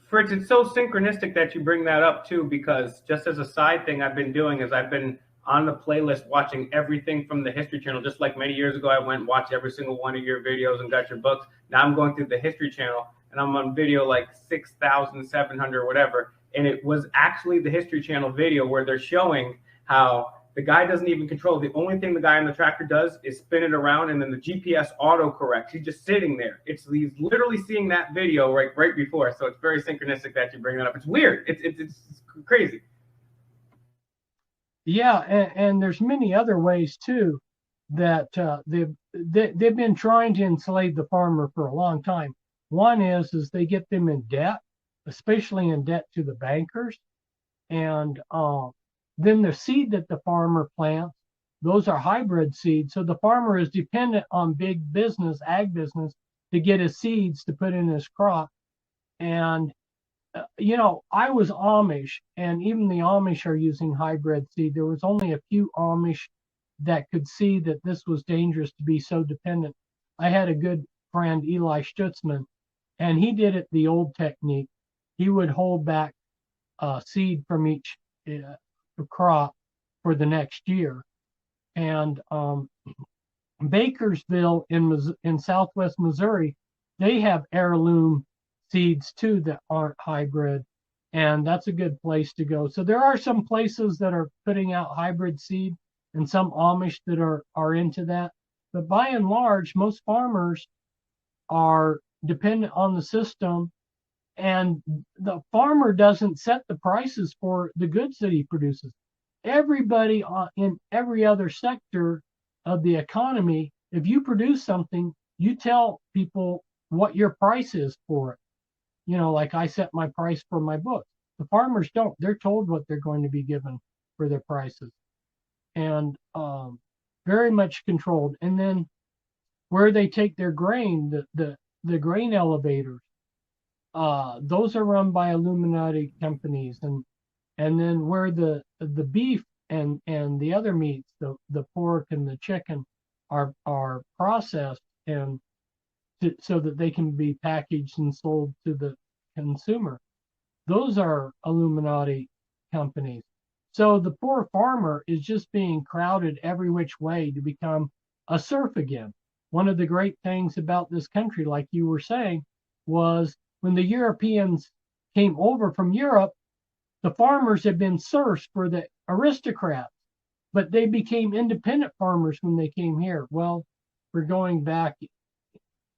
Fritz, it's so synchronistic that you bring that up too, because just as a side thing I've been doing is I've been on the playlist watching everything from the History Channel. Just like many years ago, I went and watched every single one of your videos and got your books. Now I'm going through the History Channel and I'm on video like 6,700 or whatever. And it was actually the History Channel video where they're showing how the guy doesn't even control. The only thing the guy on the tractor does is spin it around, and then the GPS auto corrects. He's just sitting there. He's literally seeing that video right before. So it's very synchronistic that you bring that up. It's weird. It's crazy. Yeah, and there's many other ways too that they've been trying to enslave the farmer for a long time. One is they get them in debt, especially in debt to the bankers, and then the seed that the farmer plants, those are hybrid seeds. So the farmer is dependent on big business, ag business, to get his seeds to put in his crop. And, I was Amish, and even the Amish are using hybrid seed. There was only a few Amish that could see that this was dangerous to be so dependent. I had a good friend, Eli Stutzman, and he did it the old technique. He would hold back seed from each crop for the next year. And Bakersville in southwest Missouri, they have heirloom seeds too that aren't hybrid, and that's a good place to go. So there are some places that are putting out hybrid seed and some Amish that are into that. But by and large, most farmers are dependent on the system, and the farmer doesn't set the prices for the goods that he produces. Everybody in every other sector of the economy, if you produce something, you tell people what your price is for it. Like I set my price for my book. The farmers don't. They're told what they're going to be given for their prices, and very much controlled. And then where they take their grain, the grain elevators, those are run by Illuminati companies, and then where the beef and the other meats, the pork and the chicken, are processed and so that they can be packaged and sold to the consumer. Those are Illuminati companies. So the poor farmer is just being crowded every which way to become a serf again. One of the great things about this country, like you were saying, was when the Europeans came over from Europe, the farmers had been serfs for the aristocrats, but they became independent farmers when they came here. Well, we're going back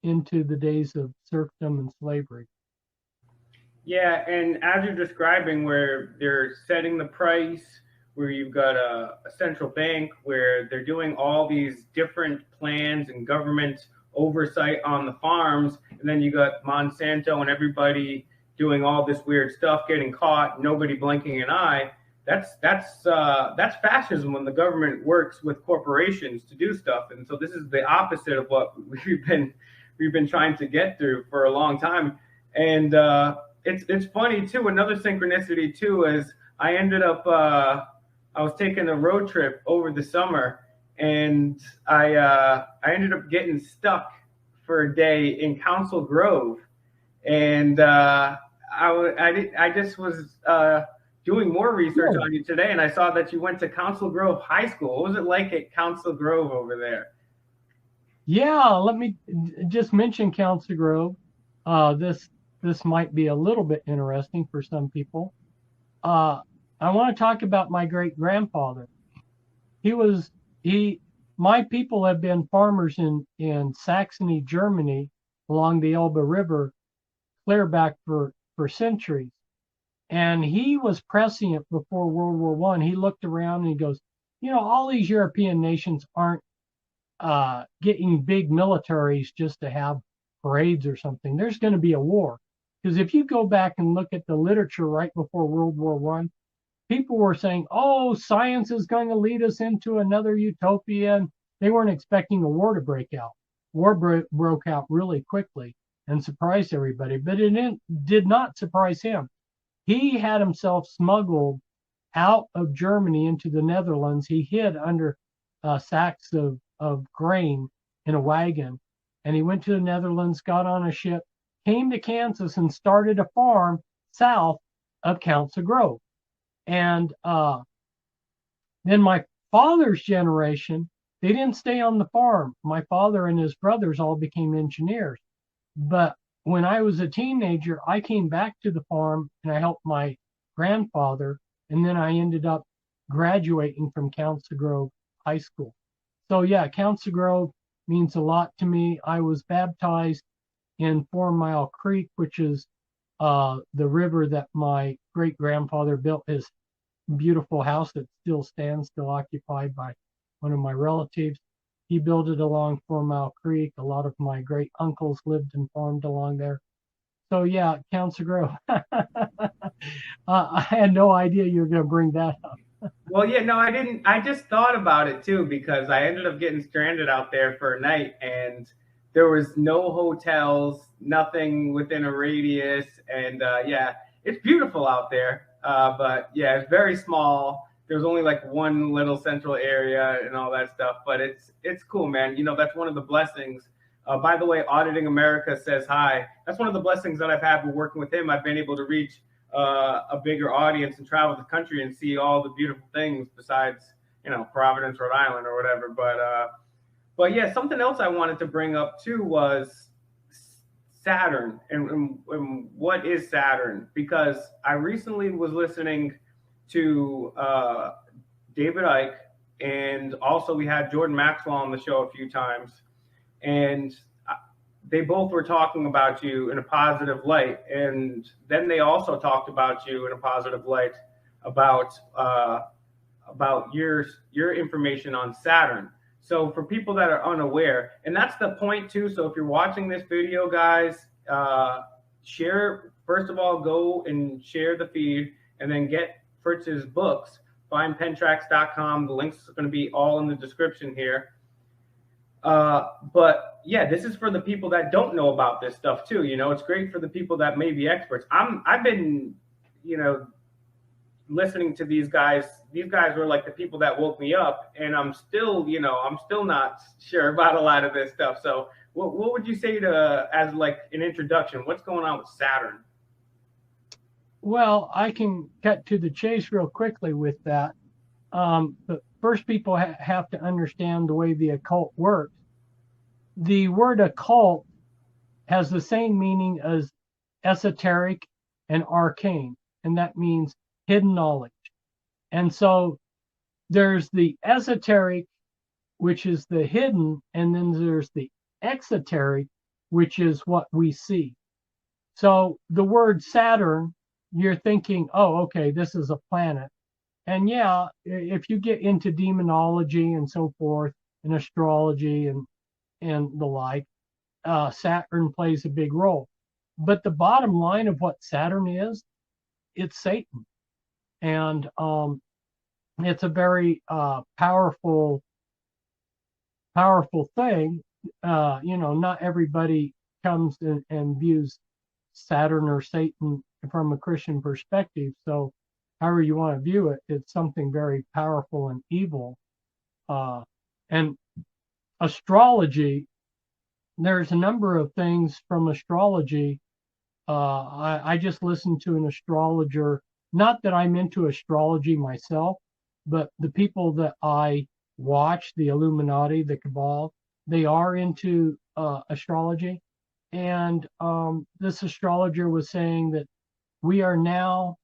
into the days of serfdom and slavery. Yeah, and as you're describing, where they're setting the price, where you've got a central bank, where they're doing all these different plans and government oversight on the farms, and then you got Monsanto and everybody doing all this weird stuff, getting caught, nobody blinking an eye. That's fascism when the government works with corporations to do stuff, and so this is the opposite of what we've been trying to get through for a long time. And it's funny too. Another synchronicity too is I ended up I was taking a road trip over the summer, and I ended up getting stuck for a day in Council Grove, and I just was doing more research on you today, and I saw that you went to Council Grove High School. What was it like at Council Grove over there? Yeah, let me just mention Council Grove. This might be a little bit interesting for some people. I want to talk about my great grandfather. My people have been farmers in Saxony, Germany, along the Elbe River, clear back for centuries. And he was prescient before World War I. He looked around and he goes, all these European nations aren't getting big militaries just to have parades or something. There's going to be a war. Because if you go back and look at the literature right before World War One, people were saying, "Oh, science is going to lead us into another utopia." And they weren't expecting a war to break out. War broke out really quickly and surprised everybody, but it did not surprise him. He had himself smuggled out of Germany into the Netherlands. He hid under sacks of grain in a wagon, and he went to the Netherlands, got on a ship, came to Kansas, and started a farm south of Council Grove. And then my father's generation, they didn't stay on the farm. My father and his brothers all became engineers. But when I was a teenager, I came back to the farm and I helped my grandfather. And then I ended up graduating from Council Grove High School. So yeah, Council Grove means a lot to me. I was baptized in 4 Mile Creek, which is the river that my great grandfather built his beautiful house that still stands, still occupied by one of my relatives. He built it along 4 Mile Creek. A lot of my great uncles lived and farmed along there. So yeah, Council Grove. I had no idea you were going to bring that up. Well, yeah, no, I didn't. I just thought about it too because I ended up getting stranded out there for a night, and there was no hotels, nothing within a radius, and yeah, it's beautiful out there. But yeah, it's very small. There's only like one little central area and all that stuff, but it's cool, man. That's one of the blessings. By the way, Auditing America says hi. That's one of the blessings that I've had with working with him. I've been able to reach a bigger audience and travel the country and see all the beautiful things besides, Providence, Rhode Island or whatever. But yeah, something else I wanted to bring up too was Saturn and what is Saturn? Because I recently was listening to David Icke, and also we had Jordan Maxwell on the show a few times, and they both were talking about you in a positive light, and then they also talked about you in a positive light about your information on Saturn. So for people that are unaware, and that's the point too. So if you're watching this video, guys, share. First of all, go and share the feed, and then get Fritz's books. FindPentracks.com. The links are going to be all in the description here. But yeah, this is for the people that don't know about this stuff too. It's great for the people that may be experts. I've been, listening to these guys. These guys were like the people that woke me up, and I'm still not sure about a lot of this stuff. So what would you say as like an introduction? What's going on with Saturn? Well, I can cut to the chase real quickly with that. But first, people have to understand the way the occult works. The word occult has the same meaning as esoteric and arcane, and that means hidden knowledge. And so there's the esoteric, which is the hidden, and then there's the exoteric, which is what we see. So the word Saturn, you're thinking, oh, okay, this is a planet. And yeah, if you get into demonology and so forth, and astrology and the like, Saturn plays a big role. But the bottom line of what Saturn is, it's Satan. And it's a very powerful thing. Not everybody comes and views Saturn or Satan from a Christian perspective. So however you want to view it, it's something very powerful and evil. And astrology, there's a number of things from astrology. I just listened to an astrologer, not that I'm into astrology myself, but the people that I watch, the Illuminati, the Cabal, they are into astrology. And this astrologer was saying that we are now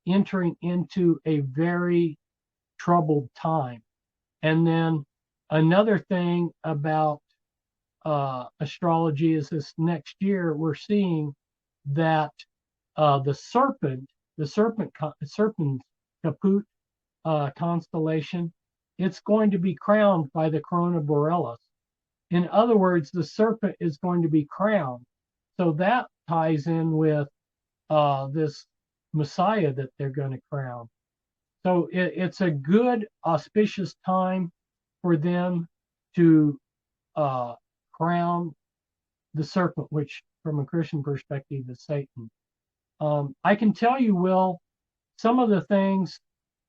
entering into a very troubled time. And then another thing about astrology is this next year we're seeing that the serpent caput constellation it's going to be crowned by the corona borealis. In other words, the serpent is going to be crowned. So that ties in with this Messiah that they're going to crown. So it's a good, auspicious time for them to crown the serpent, which from a Christian perspective is Satan. I can tell you, Will, some of the things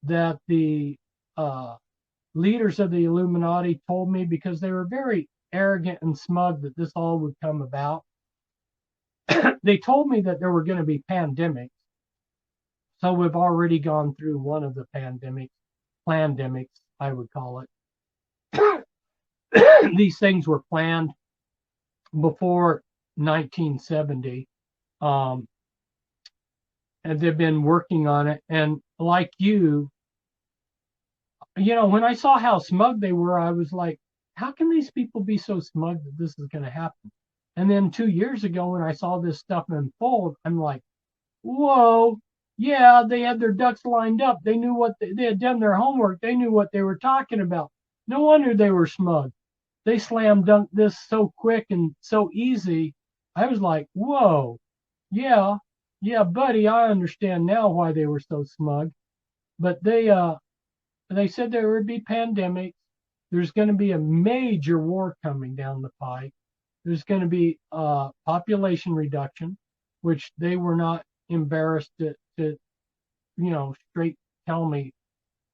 that the leaders of the Illuminati told me, because they were very arrogant and smug that this all would come about. They told me that there were going to be pandemics. So we've already gone through one of the pandemics, I would call it. These things were planned before 1970. And they've been working on it. And like you, when I saw how smug they were, I was like, how can these people be so smug that this is going to happen? And then 2 years ago, when I saw this stuff unfold, I'm like, whoa, yeah, they had their ducks lined up. They knew what they had done their homework. They knew what they were talking about. No wonder they were smug. They slam dunked this so quick and so easy. I was like, whoa, yeah, buddy, I understand now why they were so smug. But they said there would be pandemics. There's going to be a major war coming down the pike. There's going to be population reduction, which they were not embarrassed to straight tell me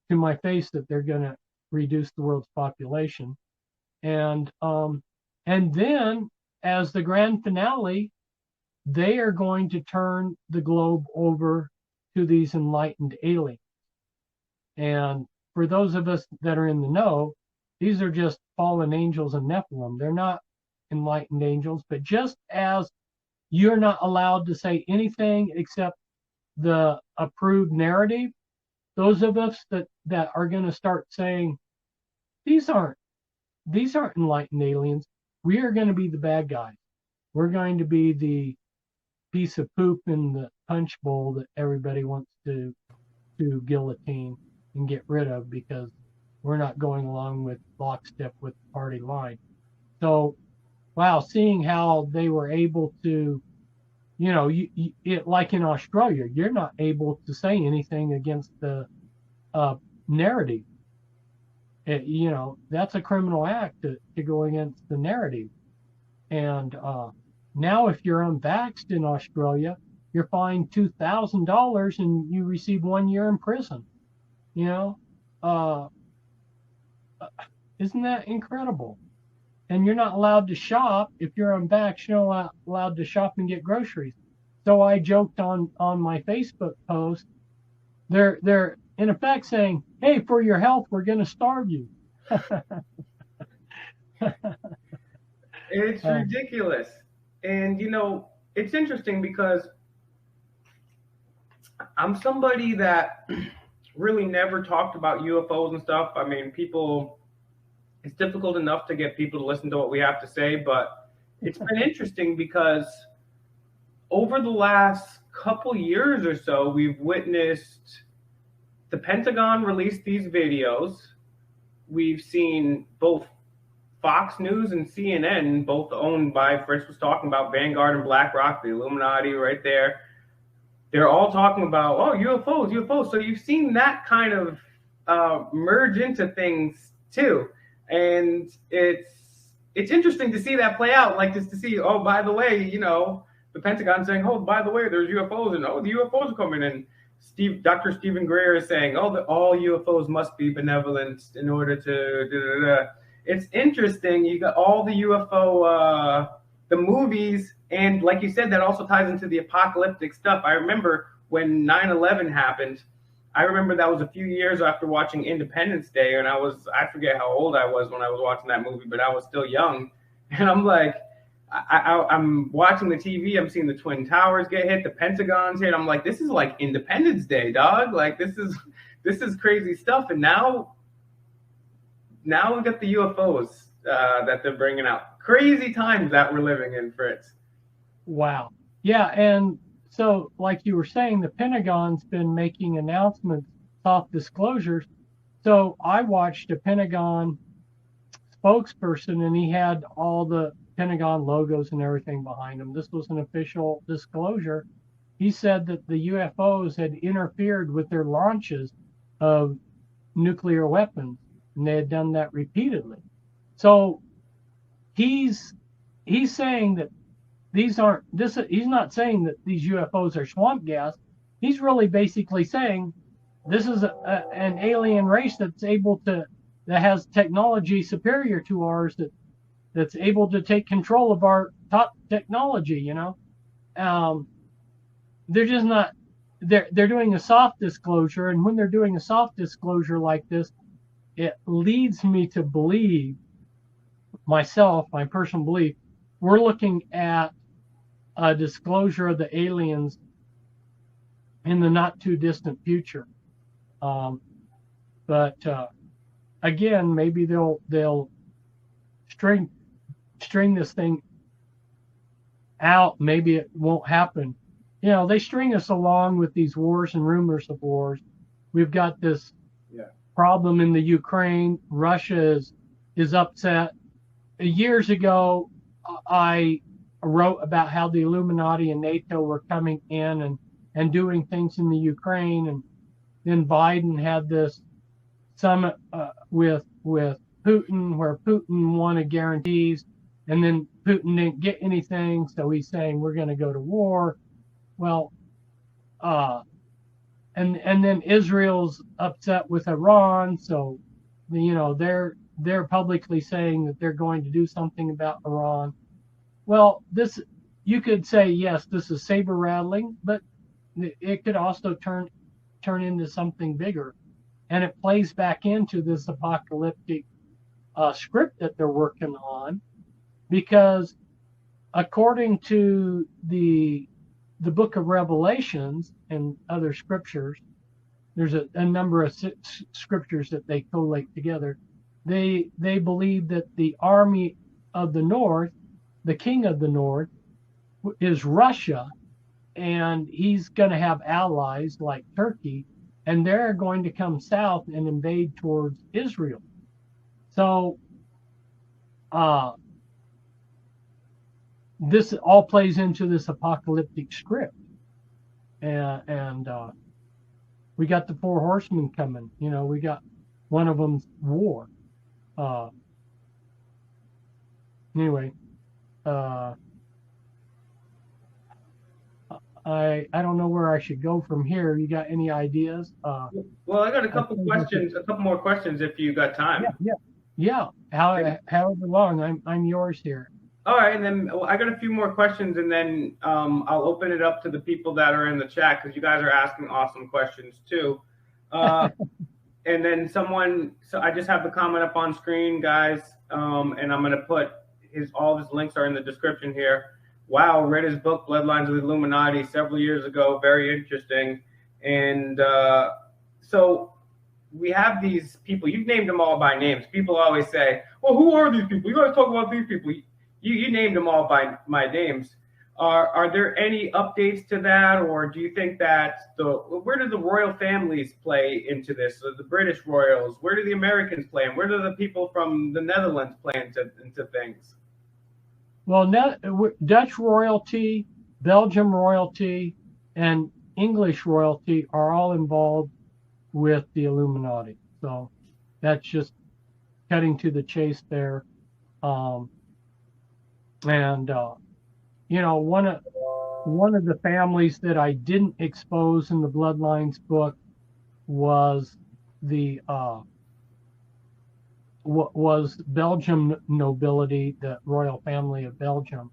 to my face that they're going to reduce the world's population. And then as the grand finale, they are going to turn the globe over to these enlightened aliens. And for those of us that are in the know, these are just fallen angels and Nephilim. They're not enlightened angels, but just as you're not allowed to say anything except the approved narrative, those of us that are going to start saying, these aren't enlightened aliens, we are going to be the bad guys. We're going to be the piece of poop in the punch bowl that everybody wants to guillotine and get rid of because we're not going along with lockstep with the party line. So, wow, seeing how they were able to, like in Australia, you're not able to say anything against the narrative. That's a criminal act to go against the narrative. And now if you're unvaxxed in Australia, you're fined $2,000 and you receive 1 year in prison. Isn't that incredible? And you're not allowed to shop if you're unvaxxed. You're not allowed to shop and get groceries. So I joked on my Facebook post. They're in effect saying, "Hey, for your health, we're going to starve you." It's ridiculous. And it's interesting because I'm somebody that really never talked about UFOs and stuff. I mean, it's difficult enough to get people to listen to what we have to say, but it's been interesting because over the last couple years or so, we've witnessed the Pentagon release these videos. We've seen both Fox News and CNN, both owned by, Fritz was talking about Vanguard and BlackRock, the Illuminati right there. They're all talking about, UFOs. So you've seen that kind of merge into things too. And it's interesting to see that play out, like just to see, oh, by the way, the Pentagon saying, oh, by the way, there's UFOs, and the UFOs are coming. And Dr. Stephen Greer is saying, all UFOs must be benevolent in order to. It's interesting. You got all the UFO, the movies, and like you said, that also ties into the apocalyptic stuff. I remember when 9/11 happened. I remember that was a few years after watching Independence Day, and I forget how old I was when I was watching that movie, but I was still young. And I'm like, I'm watching the TV, I'm seeing the Twin Towers get hit, the Pentagon's hit. I'm like, this is like Independence Day, dog. Like this is crazy stuff. And now we've got the UFOs that they're bringing out. Crazy times that we're living in, Fritz. Wow. Yeah, and so, like you were saying, the Pentagon's been making announcements, soft disclosures, So I watched a Pentagon spokesperson, and he had all the Pentagon logos and everything behind him. This was an official disclosure. He said that the UFOs had interfered with their launches of nuclear weapons, and they had done that repeatedly. So he's saying that these aren't this. He's not saying that these UFOs are swamp gas. He's really basically saying this is an alien race that's able to, that has technology superior to ours, that's able to take control of our top technology. They're just not. They're doing a soft disclosure, and when they're doing a soft disclosure like this, it leads me to believe, myself, my personal belief, we're looking at a disclosure of the aliens in the not too distant future. But again, maybe they'll string this thing out. Maybe it won't happen. They string us along with these wars and rumors of wars. We've got this problem in the Ukraine. Russia is upset. Years ago, I wrote about how the Illuminati and NATO were coming in and doing things in the Ukraine, and then Biden had this summit with Putin, where Putin wanted guarantees, and then Putin didn't get anything, so he's saying we're going to go to war. Well, and then Israel's upset with Iran, so they're publicly saying that they're going to do something about Iran. Well, this, you could say, yes, this is saber rattling, but it could also turn into something bigger, and it plays back into this apocalyptic script that they're working on, because according to the book of Revelations and other scriptures, there's a number of scriptures that they collate together. They believe that the army of the north, the king of the north, is Russia, and he's going to have allies like Turkey, and they're going to come south and invade towards Israel. So this all plays into this apocalyptic script, and we got the four horsemen coming. We got one of them's war. Anyway, I don't know where I should go from here. You got any ideas? Well, I got a couple more questions if you got time. Yeah. However long, I'm yours here. All right, and then I got a few more questions, and then I'll open it up to the people that are in the chat, because you guys are asking awesome questions too. And then so I just have the comment up on screen, guys, and I'm going to put all of his links are in the description here. Wow, read his book, Bloodlines of the Illuminati, several years ago. Very interesting. And so we have these people. You've named them all by names. People always say, well, who are these people? You got to talk about these people. You named them all by my names. Are there any updates to that, or do you think that where do the royal families play into this? So the British royals, where do the Americans play, and where do the people from the Netherlands play into things? Well, Dutch royalty, Belgium royalty, and English royalty are all involved with the Illuminati. So that's just cutting to the chase there. One of the families that I didn't expose in the Bloodlines book was the Belgium nobility, the royal family of Belgium,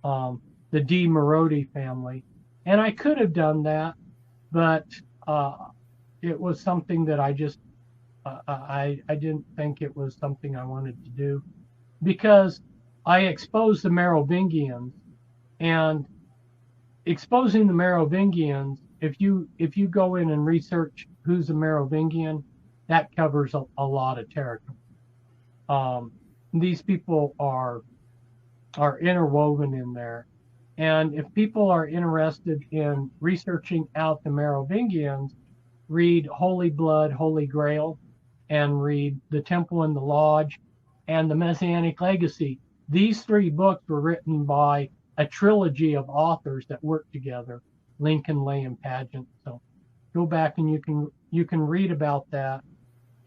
the de Marodi family. And I could have done that, but it was something that I just I didn't think it was something I wanted to do, because I exposed the Merovingians, and exposing the Merovingians, if you go in and research who's a Merovingian, that covers a lot of territory. These people are interwoven in there, and if people are interested in researching out the Merovingians, read Holy Blood, Holy Grail and read The Temple and the Lodge and The Messianic Legacy. These 3 books were written by a trilogy of authors that worked together, Lincoln, Lay, and Pageant. So go back and you can read about that.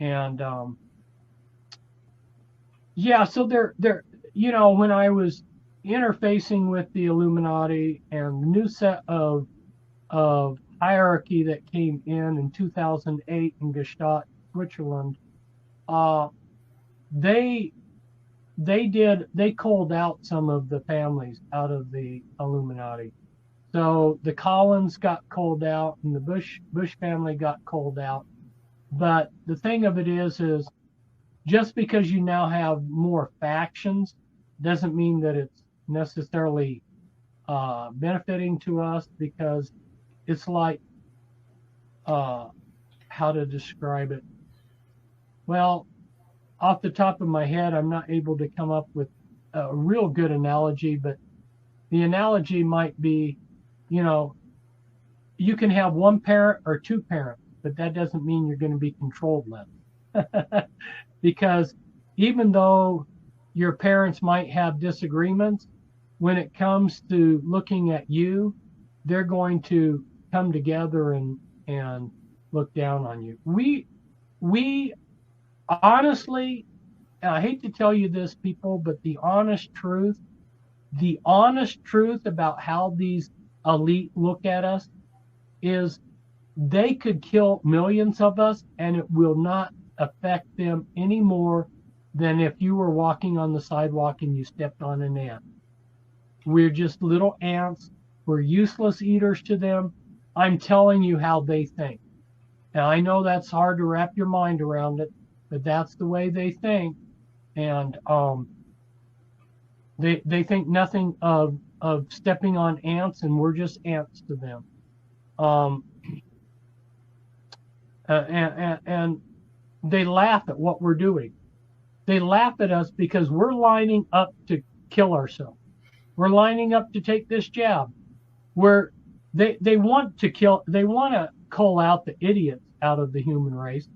And yeah, so they're when I was interfacing with the Illuminati and the new set of hierarchy that came in 2008 in Gstaad, Switzerland, they culled out some of the families out of the Illuminati. So the Collins got culled out and the Bush family got culled out. But the thing of it is just because you now have more factions doesn't mean that it's necessarily benefiting to us, because it's like, how to describe it? Well, off the top of my head, I'm not able to come up with a real good analogy, but the analogy might be, you can have one parent or 2 parents, but that doesn't mean you're going to be controlled less. Because even though your parents might have disagreements, when it comes to looking at you, they're going to come together and look down on you. We honestly, and I hate to tell you this, people, but the honest truth about how these elite look at us is they could kill millions of us and it will not affect them any more than if you were walking on the sidewalk and you stepped on an ant. We're just little ants. We're useless eaters to them. I'm telling you how they think. Now, I know that's hard to wrap your mind around it, but that's the way they think. And they think nothing of stepping on ants, and we're just ants to them. And they laugh at what we're doing. They laugh at us because we're lining up to kill ourselves. We're lining up to take this jab. They want to cull out the idiots out of the human race,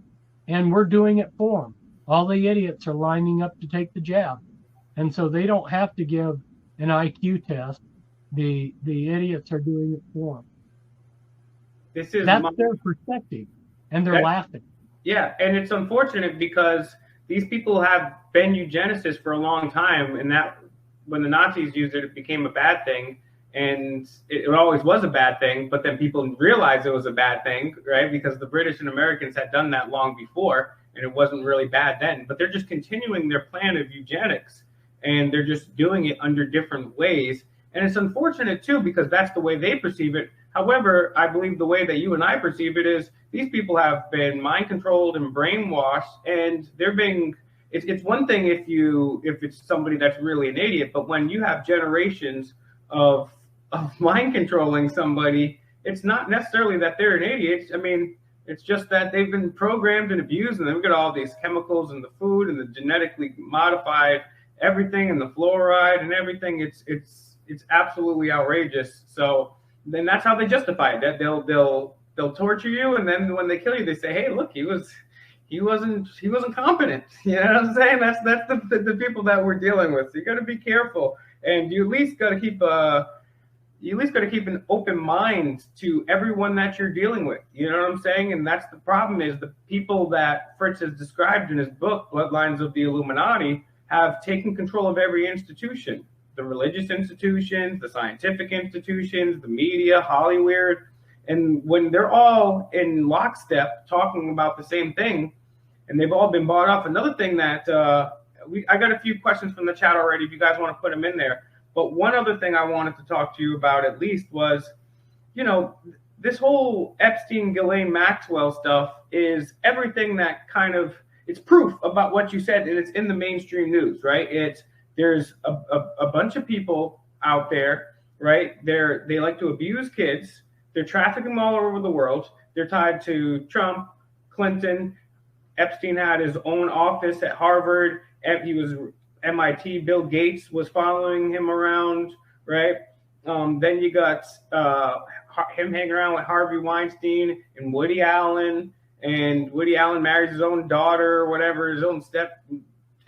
and we're doing it for them. All the idiots are lining up to take the jab, and so they don't have to give an IQ test. The idiots are doing it for them. That's their perspective, and they're laughing. Yeah, and it's unfortunate because these people have been eugenicists for a long time, and that when the Nazis used it, it became a bad thing. And it always was a bad thing, but then people realized it was a bad thing, right? Because the British and Americans had done that long before, and it wasn't really bad then. But they're just continuing their plan of eugenics, and they're just doing it under different ways. And it's unfortunate, too, because that's the way they perceive it. However, I believe the way that you and I perceive it is these people have been mind controlled and brainwashed, and they're being... It's one thing if it's somebody that's really an idiot, but when you have generations of mind controlling somebody, it's not necessarily that they're an idiot. I mean, it's just that they've been programmed and abused, and they've got all these chemicals in the food and the genetically modified everything and the fluoride and everything. It's absolutely outrageous. So then that's how they justify it. That they'll torture you, and then when they kill you, they say, "Hey, look, he wasn't competent." You know what I'm saying? That's the people that we're dealing with. So you got to be careful, and you at least got to keep an open mind to everyone that you're dealing with. You know what I'm saying? And that's the problem, is the people that Fritz has described in his book, Bloodlines of the Illuminati, have taken control of every institution, the religious institutions, the scientific institutions, the media, Hollywood. And when they're all in lockstep talking about the same thing, and they've all been bought off. Another thing that I got a few questions from the chat already, if you guys want to put them in there. But one other thing I wanted to talk to you about at least was, this whole Epstein, Ghislaine Maxwell stuff is everything that it's proof about what you said, and it's in the mainstream news, right? There's a bunch of people out there, right? They like to abuse kids. They're trafficking them all over the world. They're tied to Trump, Clinton. Epstein had his own office at Harvard. He was MIT. Bill Gates was following him around, right? Then you got him hanging around with Harvey Weinstein and Woody Allen and Woody Allen marries his own daughter or whatever, his own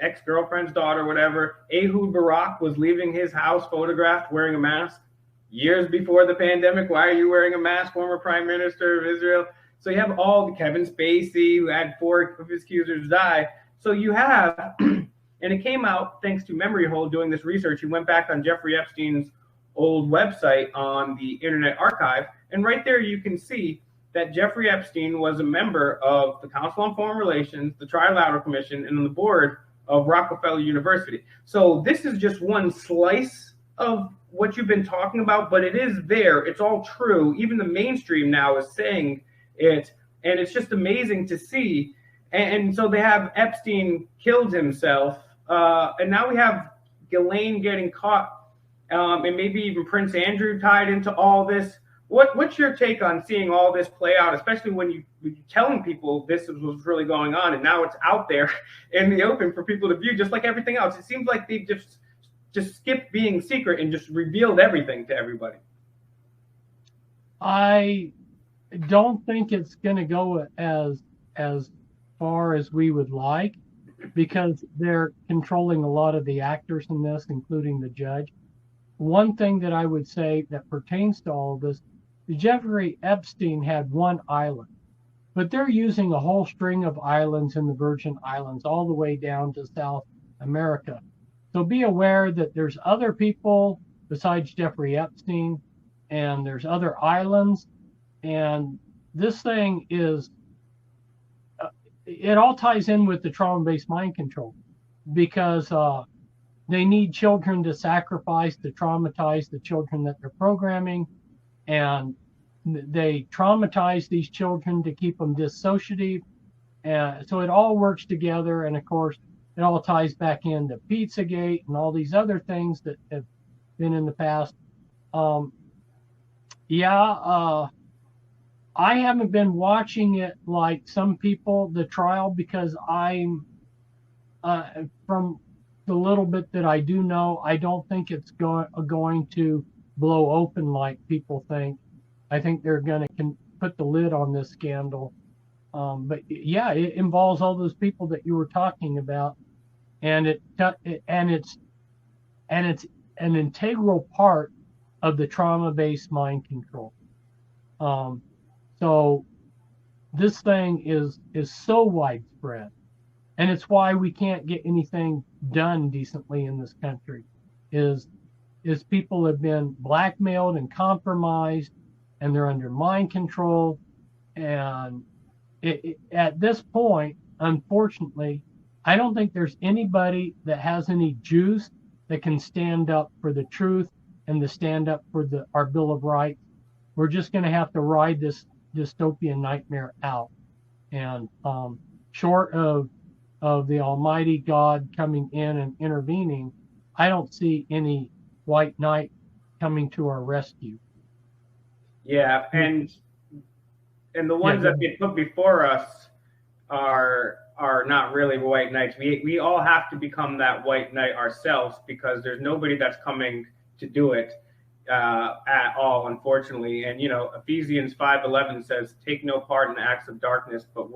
ex-girlfriend's daughter, whatever. Ehud Barak was leaving his house photographed wearing a mask years before the pandemic. Why are you wearing a mask, former prime minister of Israel? So you have all the Kevin Spacey, who had 4 of his accusers die. So you have, and it came out thanks to Memory Hole doing this research. He went back on Jeffrey Epstein's old website on the Internet Archive, and right there you can see that Jeffrey Epstein was a member of the Council on Foreign Relations, the Trilateral Commission, and the board of Rockefeller University. So this is just one slice of what you've been talking about, but it is there. It's all true. Even the mainstream now is saying it, and it's just amazing to see. And so they have Epstein killed himself, and now we have Ghislaine getting caught, and maybe even Prince Andrew tied into all this. What's your take on seeing all this play out, especially when you're telling people this is what's really going on, and now it's out there in the open for people to view, just like everything else? It seems like they've just skipped being secret and just revealed everything to everybody. I don't think it's going to go as far as we would like, because they're controlling a lot of the actors in this, including the judge. One thing that I would say that pertains to all of this, Jeffrey Epstein had one island, but they're using a whole string of islands in the Virgin Islands all the way down to South America. So be aware that there's other people besides Jeffrey Epstein, and there's other islands, and this thing is, it all ties in with the trauma-based mind control, because they need children to sacrifice to traumatize the children that they're programming, and they traumatize these children to keep them dissociative. And so it all works together, and of course, it all ties back into Pizzagate and all these other things that have been in the past. I haven't been watching it like some people, the trial, because I'm, from the little bit that I do know, I don't think it's going to blow open like people think. I think they're going to put the lid on this scandal. But yeah, it involves all those people that you were talking about, and it's an integral part of the trauma-based mind control. So this thing is so widespread, and it's why we can't get anything done decently in this country. Is people have been blackmailed and compromised, and they're under mind control. And at this point, unfortunately, I don't think there's anybody that has any juice that can stand up for the truth and to stand up for our Bill of Rights. We're just going to have to ride this dystopian nightmare out. And short of the Almighty God coming in and intervening, I don't see any white knight coming to our rescue. Yeah, and the ones that they put before us are not really white knights. We all have to become that white knight ourselves, because there's nobody that's coming to do it at all, unfortunately. And Ephesians 5:11 says, "Take no part in acts of darkness, but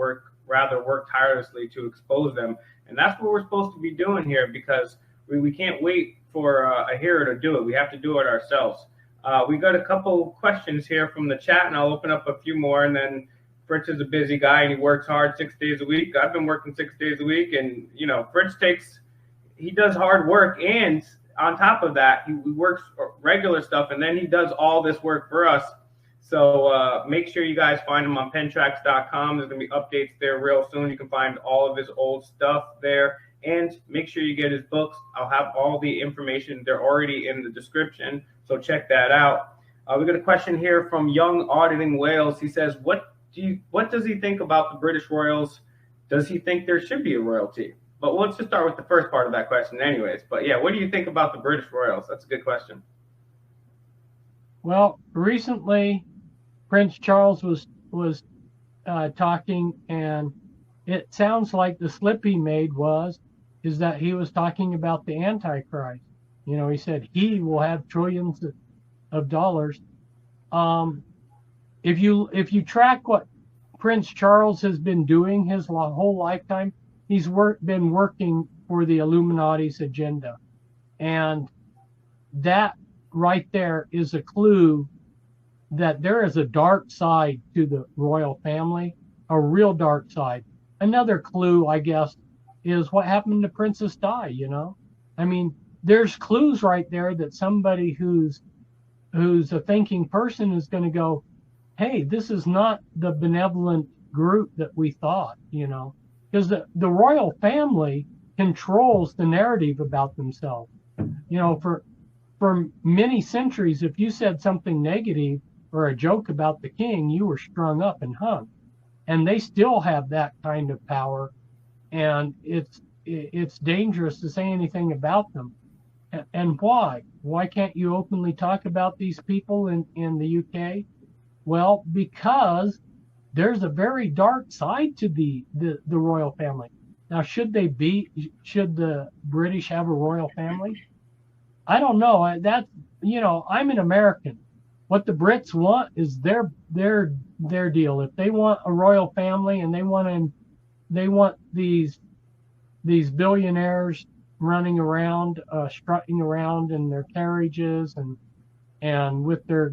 rather work tirelessly to expose them." And that's what we're supposed to be doing here, because we can't wait for a hero to do it. We have to do it ourselves. We got a couple questions here from the chat, and I'll open up a few more. And then Fritz is a busy guy, and he works hard 6 days a week. I've been working 6 days a week, and Fritz he does hard work, and on top of that, he works regular stuff, and then he does all this work for us. So make sure you guys find him on pentracks.com. There's going to be updates there real soon. You can find all of his old stuff there. And make sure you get his books. I'll have all the information. They're already in the description, so check that out. We got a question here from Young Auditing Wales. He says, what does he think about the British royals? Does he think there should be a royalty? But let's just start with the first part of that question anyways. But yeah, what do you think about the British royals? That's a good question. Well, recently, Prince Charles was talking, and it sounds like the slip he made is that he was talking about the Antichrist. He said he will have trillions of dollars. If you track what Prince Charles has been doing his whole lifetime. He's been working for the Illuminati's agenda. And that right there is a clue that there is a dark side to the royal family, a real dark side. Another clue, I guess, is what happened to Princess Di, you know? I mean, there's clues right there that somebody who's a thinking person is going to go, hey, this is not the benevolent group that we thought, you know? Because the royal family controls the narrative about themselves. You know, for many centuries, if you said something negative or a joke about the king, you were strung up and hung. And they still have that kind of power, and it's dangerous to say anything about them. And why? Why can't you openly talk about these people in the UK? Well, because there's a very dark side to the royal family. Now, should the British have a royal family? I don't know. I'm an American. What the Brits want is their deal. If they want a royal family and they want these billionaires running around, strutting around in their carriages and with their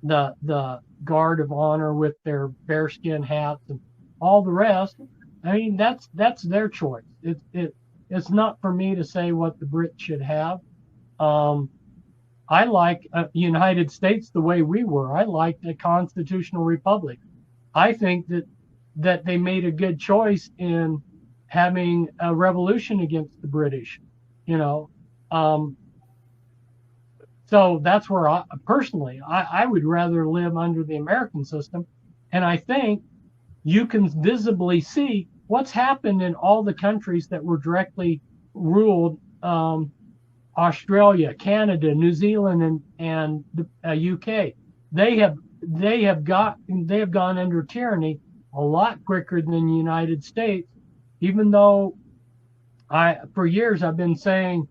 the guard of honor with their bearskin hats and all the rest. I mean, that's their choice. It's not for me to say what the Brits should have. I like United States the way we were. I like a constitutional republic. I think that they made a good choice in having a revolution against the British, you know. So that's where I would rather live under the American system. And I think you can visibly see what's happened in all the countries that were directly ruled, Australia, Canada, New Zealand, and the UK. They have gone under tyranny a lot quicker than the United States, even though for years I've been saying,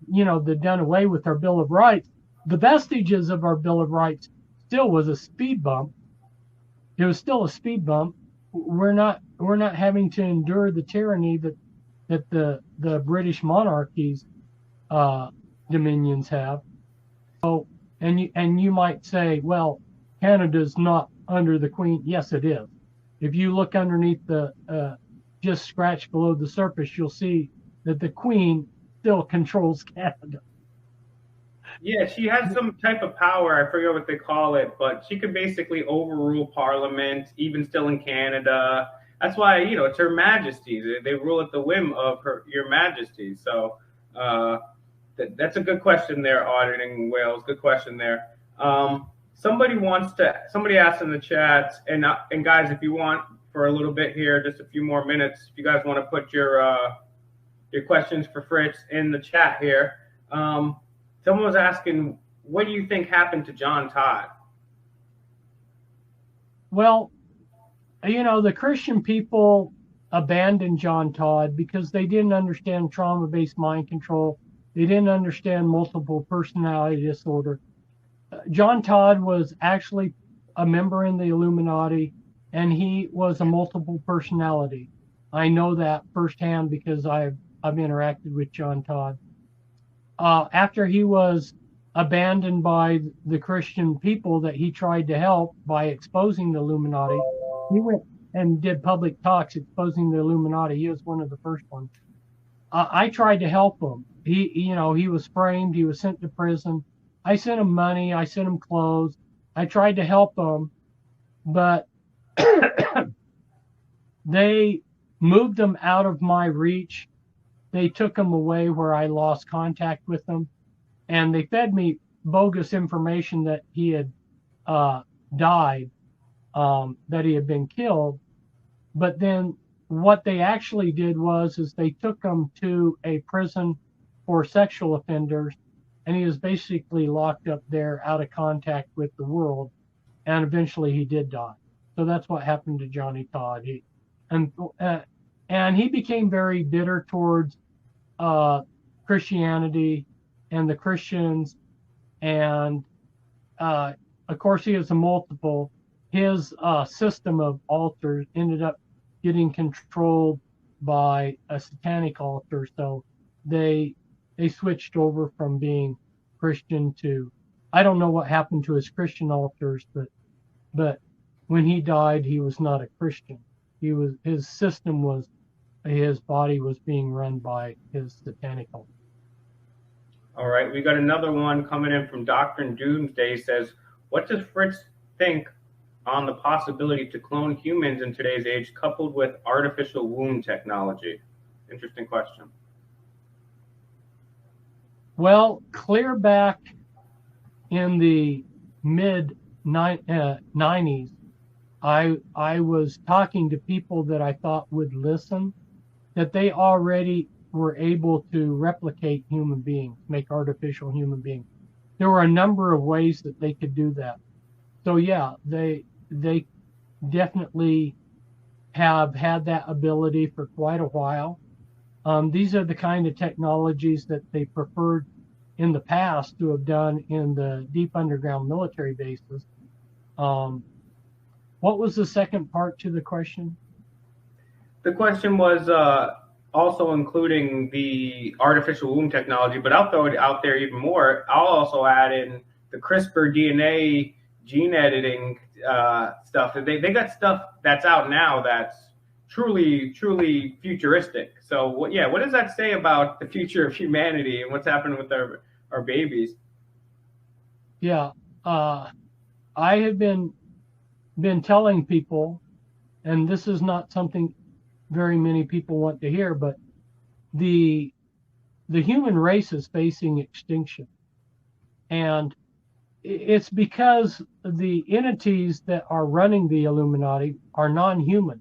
you know, they've done away with our Bill of Rights. The vestiges of our Bill of Rights still was a speed bump. It was still a speed bump. We're not having to endure the tyranny that the British monarchies dominions have. So and you might say, well, Canada's not under the Queen. Yes, it is. If you look underneath just scratch below the surface, you'll see that the Queen still controls Canada. Yeah, she has some type of power. I forget what they call it, but she could basically overrule Parliament, even still in Canada. That's why, you know, it's Her Majesty. They rule at the whim of Your Majesty. So that's a good question there, Auditing Wales. Good question there. Somebody asked in the chat, and guys, if you want for a little bit here, just a few more minutes, if you guys want to put your questions for Fritz in the chat here. Someone was asking, what do you think happened to John Todd? Well, you know, the Christian people abandoned John Todd because they didn't understand trauma-based mind control. They didn't understand multiple personality disorder. John Todd was actually a member in the Illuminati, and he was a multiple personality. I know that firsthand because I've interacted with John Todd. After he was abandoned by the Christian people that he tried to help by exposing the Illuminati, he went and did public talks exposing the Illuminati. He was one of the first ones. I tried to help him. He was framed. He was sent to prison. I sent him money. I sent him clothes. I tried to help him, but they moved him out of my reach. They took him away where I lost contact with him, and they fed me bogus information that he had died, that he had been killed. But then what they actually did is they took him to a prison for sexual offenders, and he was basically locked up there out of contact with the world, and eventually he did die. So that's what happened to Johnny Todd. And he became very bitter towards Christianity and the Christians, and of course, he has a multiple. His system of altars ended up getting controlled by a satanic altar, so they switched over from being Christian to, I don't know what happened to his Christian altars, but when he died, he was not a Christian. His system was, his body was being run by his satanic altar. All right, we got another one coming in from Doctrine Doomsday. Says, what does Fritz think on the possibility to clone humans in today's age, coupled with artificial womb technology? Interesting question. Well, clear back in the mid 90s, I was talking to people that I thought would listen, that they already were able to replicate human beings, make artificial human beings. There were a number of ways that they could do that. So yeah, they definitely have had that ability for quite a while. These are the kind of technologies that they preferred in the past to have done in the deep underground military bases. What was the second part to the question? The question was also including the artificial womb technology, but I'll throw it out there even more. I'll also add in the CRISPR DNA gene editing stuff. They got stuff that's out now that's truly futuristic. So what does that say about the future of humanity and what's happening with our babies? Yeah, I have been telling people, and this is not something very many people want to hear, but the human race is facing extinction, and it's because the entities that are running the Illuminati are non-human.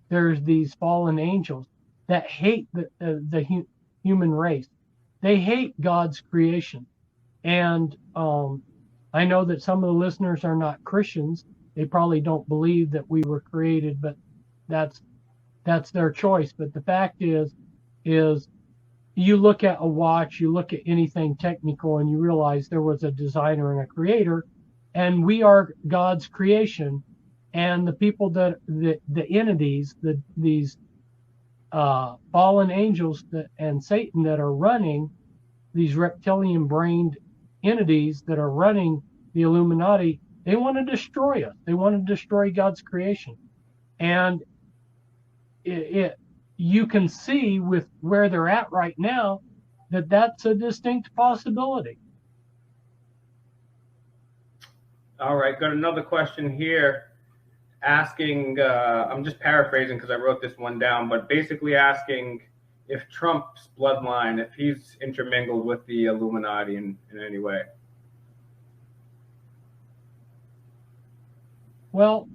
There's these fallen angels that hate the human race. They hate God's creation, and I know that some of the listeners are not Christians. They probably don't believe that we were created, but that's their choice. But the fact is you look at a watch, you look at anything technical, and you realize there was a designer and a creator, and we are God's creation. And the people that the entities, these fallen angels and Satan that are running, these reptilian-brained entities that are running the Illuminati, they want to destroy us. They want to destroy God's creation. And you can see with where they're at right now that that's a distinct possibility. All right, got another question here asking, I'm just paraphrasing because I wrote this one down, but basically asking if Trump's bloodline, if he's intermingled with the Illuminati in any way. Well,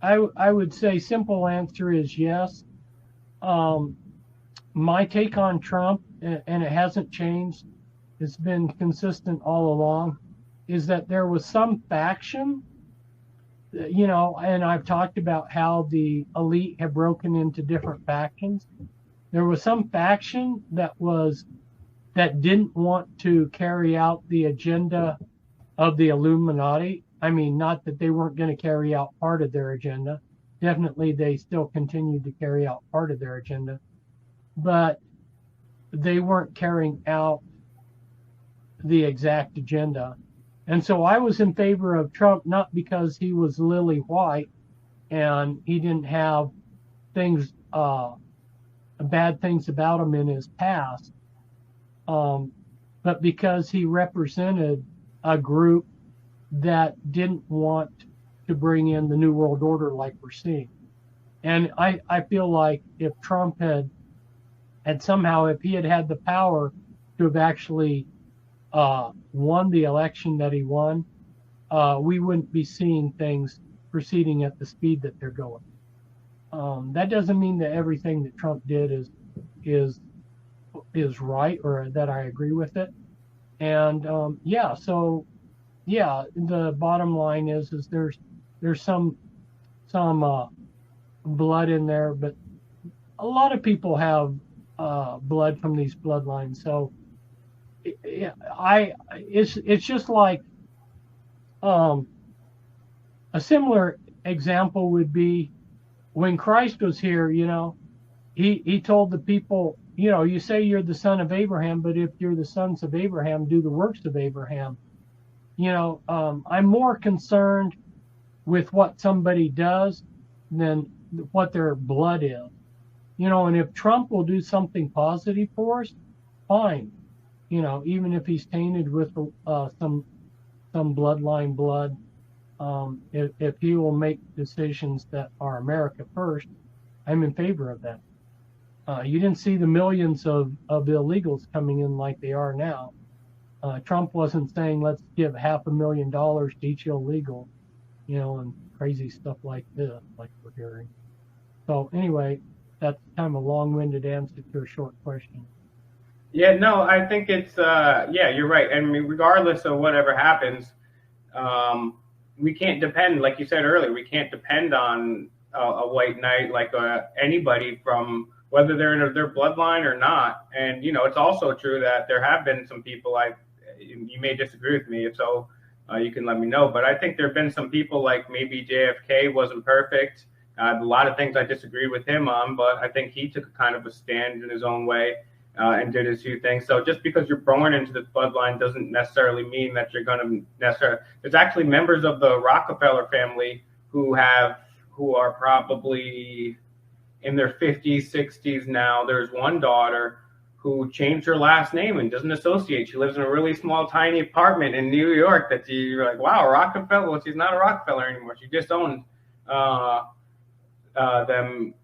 I would say simple answer is yes. My take on Trump, and it hasn't changed, it's been consistent all along, is that there was some faction, and I've talked about how the elite have broken into different factions. There was some faction that didn't want to carry out the agenda of the Illuminati. I mean, not that they weren't going to carry out part of their agenda. Definitely, they still continued to carry out part of their agenda, but they weren't carrying out the exact agenda. And so I was in favor of Trump, not because he was lily white and he didn't have things, bad things about him in his past, but because he represented a group that didn't want to bring in the New World Order like we're seeing. And I feel like if Trump had somehow, if he had the power to have actually won the election that he won, we wouldn't be seeing things proceeding at the speed that they're going. That doesn't mean that everything that Trump did is right or that I agree with it. And the bottom line is there's some blood in there, but a lot of people have blood from these bloodlines. So it's just like A similar example would be when Christ was here, he told the people, you say you're the son of Abraham, but if you're the sons of Abraham, do the works of Abraham. I'm more concerned with what somebody does than what their blood is. And if Trump will do something positive for us, fine. Even if he's tainted with some bloodline blood, if he will make decisions that are America first, I'm in favor of that. You didn't see the millions of illegals coming in like they are now. Trump wasn't saying let's give $500,000 to each illegal, and crazy stuff like this, like we're hearing. So anyway, that's kind of a long-winded answer to a short question. Yeah, no, I think it's yeah, you're right. I mean, regardless of whatever happens, we can't depend, like you said earlier, we can't depend on a white knight like anybody, from whether they're in their bloodline or not. And it's also true that there have been some people, you may disagree with me, so you can let me know, but I think there have been some people, like maybe JFK wasn't perfect. A lot of things I disagree with him on, but I think he took kind of a stand in his own way. And did his few things. So just because you're born into this bloodline doesn't necessarily mean that you're going to necessarily. There's actually members of the Rockefeller family who are probably in their 50s, 60s now. There's one daughter who changed her last name and doesn't associate. She lives in a really small, tiny apartment in New York that you're like, wow, Rockefeller. Well, she's not a Rockefeller anymore. She just owns them.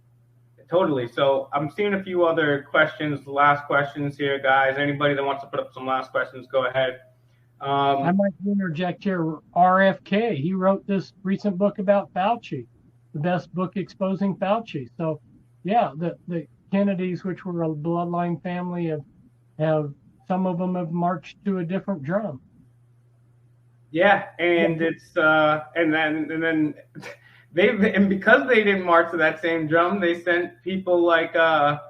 Totally. So I'm seeing a few other questions, last questions here, guys. Anybody that wants to put up some last questions, go ahead. I might interject here. RFK, he wrote this recent book about Fauci, the best book exposing Fauci. So, yeah, the Kennedys, which were a bloodline family, have some of them have marched to a different drum. Yeah, and it's and then. And because they didn't march to that same drum, they sent people like Sirhan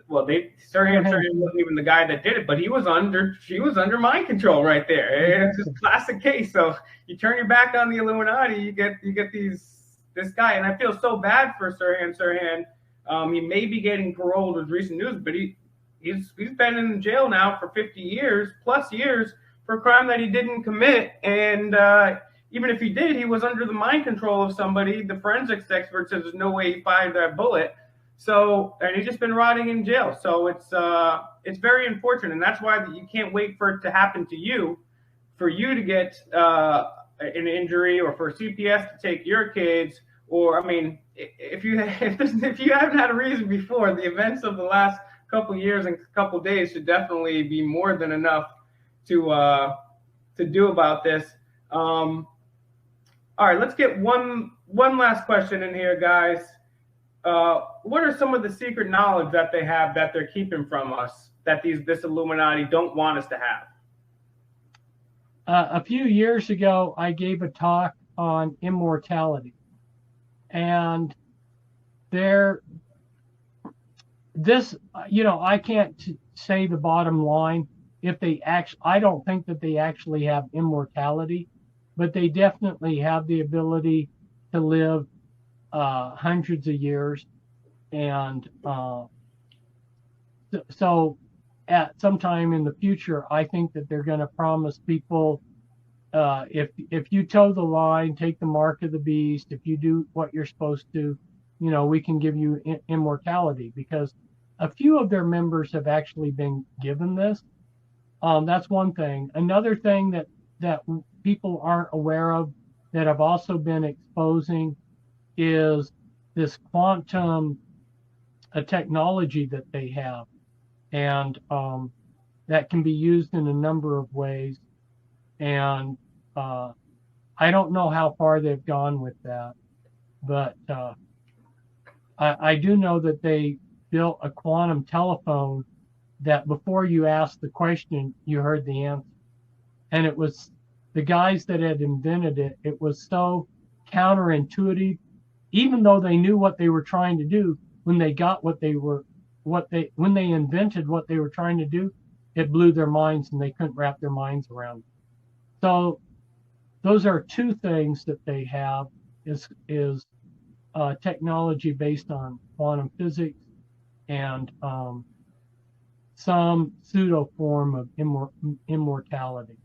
wasn't even the guy that did it, but she was under mind control right there. It's just a classic case. So you turn your back on the Illuminati, you get this guy, and I feel so bad for Sirhan. He may be getting paroled with recent news, but he's been in jail now for 50 years plus years for a crime that he didn't commit, and even if he did, he was under the mind control of somebody. The forensics expert says there's no way he fired that bullet. So, and he's just been rotting in jail. So it's very unfortunate, and that's why you can't wait for it to happen to you, for you to get an injury, or for CPS to take your kids. Or, I mean, if you haven't had a reason before, the events of the last couple of years and couple of days should definitely be more than enough to do about this. All right, let's get one last question in here, guys. What are some of the secret knowledge that they have that they're keeping from us, that this Illuminati don't want us to have? A few years ago, I gave a talk on immortality, and I can't say the bottom line. I don't think that they actually have immortality, but they definitely have the ability to live hundreds of years. And so at some time in the future, I think that they're going to promise people, if you toe the line, take the mark of the beast, if you do what you're supposed to, we can give you immortality, because a few of their members have actually been given this. That's one thing. Another thing that people aren't aware of, that I've also been exposing, is this quantum technology that they have, and that can be used in a number of ways. And I don't know how far they've gone with that, but I do know that they built a quantum telephone that before you asked the question, you heard the answer. And it was the guys that had invented it. It was so counterintuitive, even though they knew what they were trying to do. When they got when they invented what they were trying to do, it blew their minds, and they couldn't wrap their minds around it. So those are two things that they have is technology based on quantum physics and some pseudo form of immortality.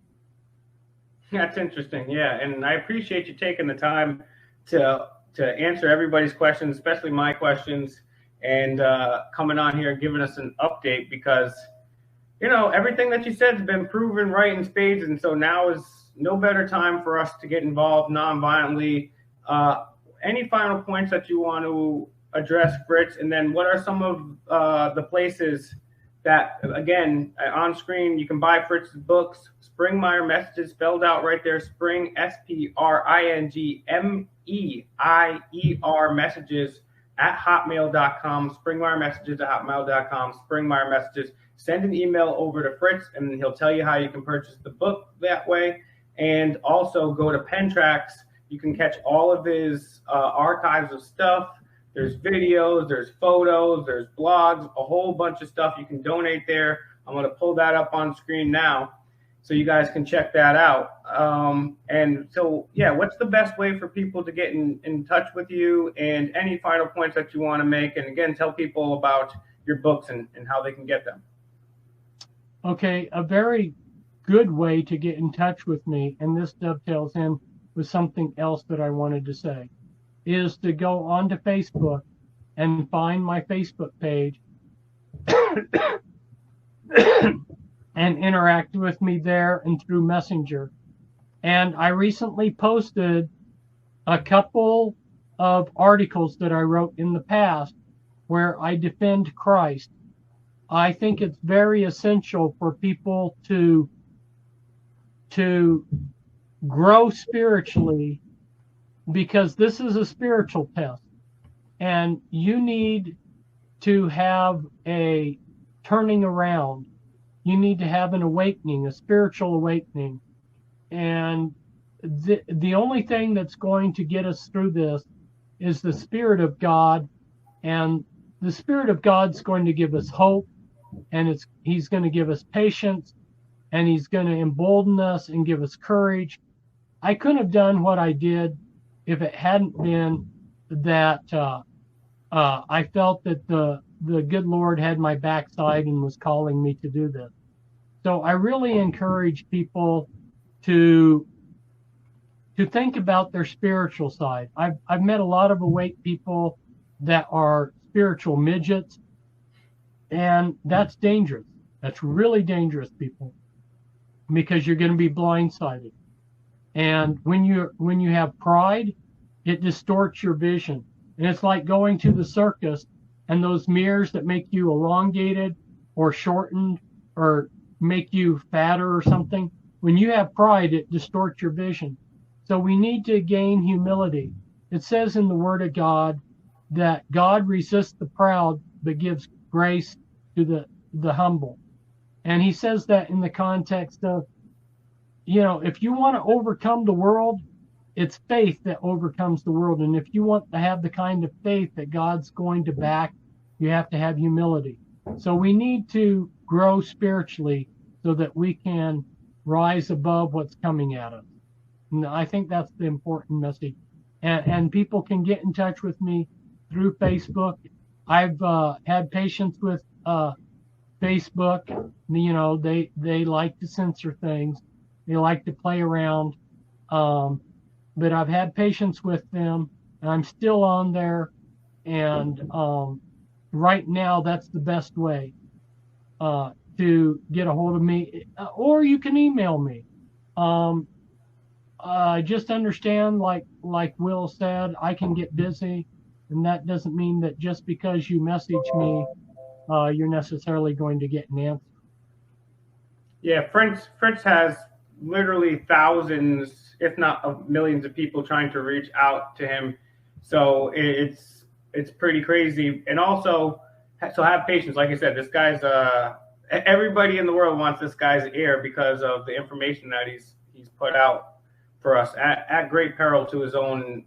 That's interesting. Yeah, and I appreciate you taking the time to answer everybody's questions, especially my questions, and coming on here and giving us an update because everything that you said has been proven right in spades, and so now is no better time for us to get involved non-violently. Any final points that you want to address, Fritz, and then what are some of the places that, again, on screen, you can buy Fritz's books, Springmeier Messages, spelled out right there, Spring, SPRINGMEIER Messages at hotmail.com, Springmeier Messages at hotmail.com, Springmeier Messages. Send an email over to Fritz, and he'll tell you how you can purchase the book that way. And also go to Pentrax. You can catch all of his archives of stuff. There's videos, there's photos, there's blogs, a whole bunch of stuff. You can donate there. I'm going to pull that up on screen now so you guys can check that out. And so, yeah, what's the best way for people to get in touch with you, and any final points that you want to make? And again, tell people about your books and how they can get them. Okay, a very good way to get in touch with me, and this dovetails in with something else that I wanted to say, is to go onto Facebook and find my Facebook page and interact with me there and through Messenger. And I recently posted a couple of articles that I wrote in the past where I defend Christ. I think it's very essential for people to grow spiritually, because this is a spiritual test, and you need to have a turning around. You need to have an awakening, a spiritual awakening. And the only thing that's going to get us through this is the Spirit of God. And the Spirit of God's going to give us hope, and he's going to give us patience, and he's going to embolden us and give us courage. I couldn't have done what I did if it hadn't been that I felt that the good Lord had my backside and was calling me to do this. So I really encourage people to think about their spiritual side. I've met a lot of awake people that are spiritual midgets, and that's dangerous. That's really dangerous, people, because you're going to be blindsided. And when you have pride, it distorts your vision. And it's like going to the circus, and those mirrors that make you elongated or shortened or make you fatter or something. When you have pride, it distorts your vision. So we need to gain humility. It says in the Word of God that God resists the proud but gives grace to the humble. And he says that in the context of, if you want to overcome the world, it's faith that overcomes the world. And if you want to have the kind of faith that God's going to back, you have to have humility. So we need to grow spiritually so that we can rise above what's coming at us. And I think that's the important message. And people can get in touch with me through Facebook. I've had patients with Facebook. They like to censor things. They like to play around. But I've had patience with them, and I'm still on there. And right now, that's the best way to get a hold of me. Or you can email me. Just understand, like Will said, I can get busy, and that doesn't mean that just because you message me, you're necessarily going to get an answer. Yeah, Fritz has literally thousands, if not millions, of people trying to reach out to him. So it's pretty crazy. And also, so have patience. Like I said, this guy's everybody in the world wants this guy's ear because of the information that he's put out for us at great peril to his own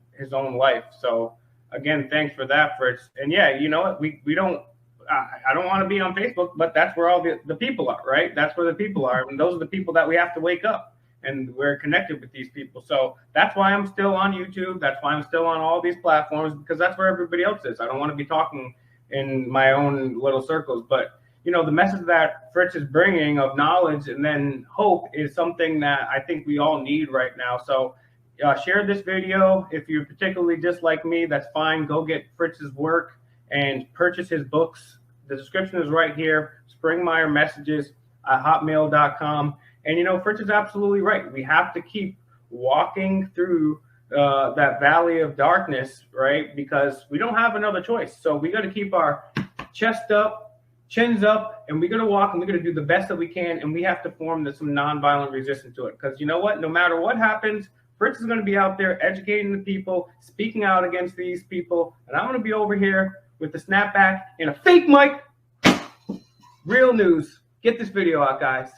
life. So again, thanks for that, Fritz. And yeah, you know what? We don't. I don't want to be on Facebook, but that's where all the people are, right? That's where the people are, and those are the people that we have to wake up. and we're connected with these people. So that's why I'm still on YouTube. That's why I'm still on all these platforms, because that's where everybody else is. I don't want to be talking in my own little circles. But, you know, the message that Fritz is bringing of knowledge and then hope is something that I think we all need right now. So share this video. If you particularly dislike me, that's fine. Go get Fritz's work and purchase his books. The description is right here. Springmeier Messages at hotmail.com. And, you know, Fritz is absolutely right. We have to keep walking through that valley of darkness, right? Because we don't have another choice. So we got to keep our chest up, chins up, and we're going to walk and we're going to do the best that we can. And we have to form some nonviolent resistance to it. Because you know what? No matter what happens, Fritz is going to be out there educating the people, speaking out against these people. And I'm going to be over here with the snapback and a fake mic. Real news. Get this video out, guys.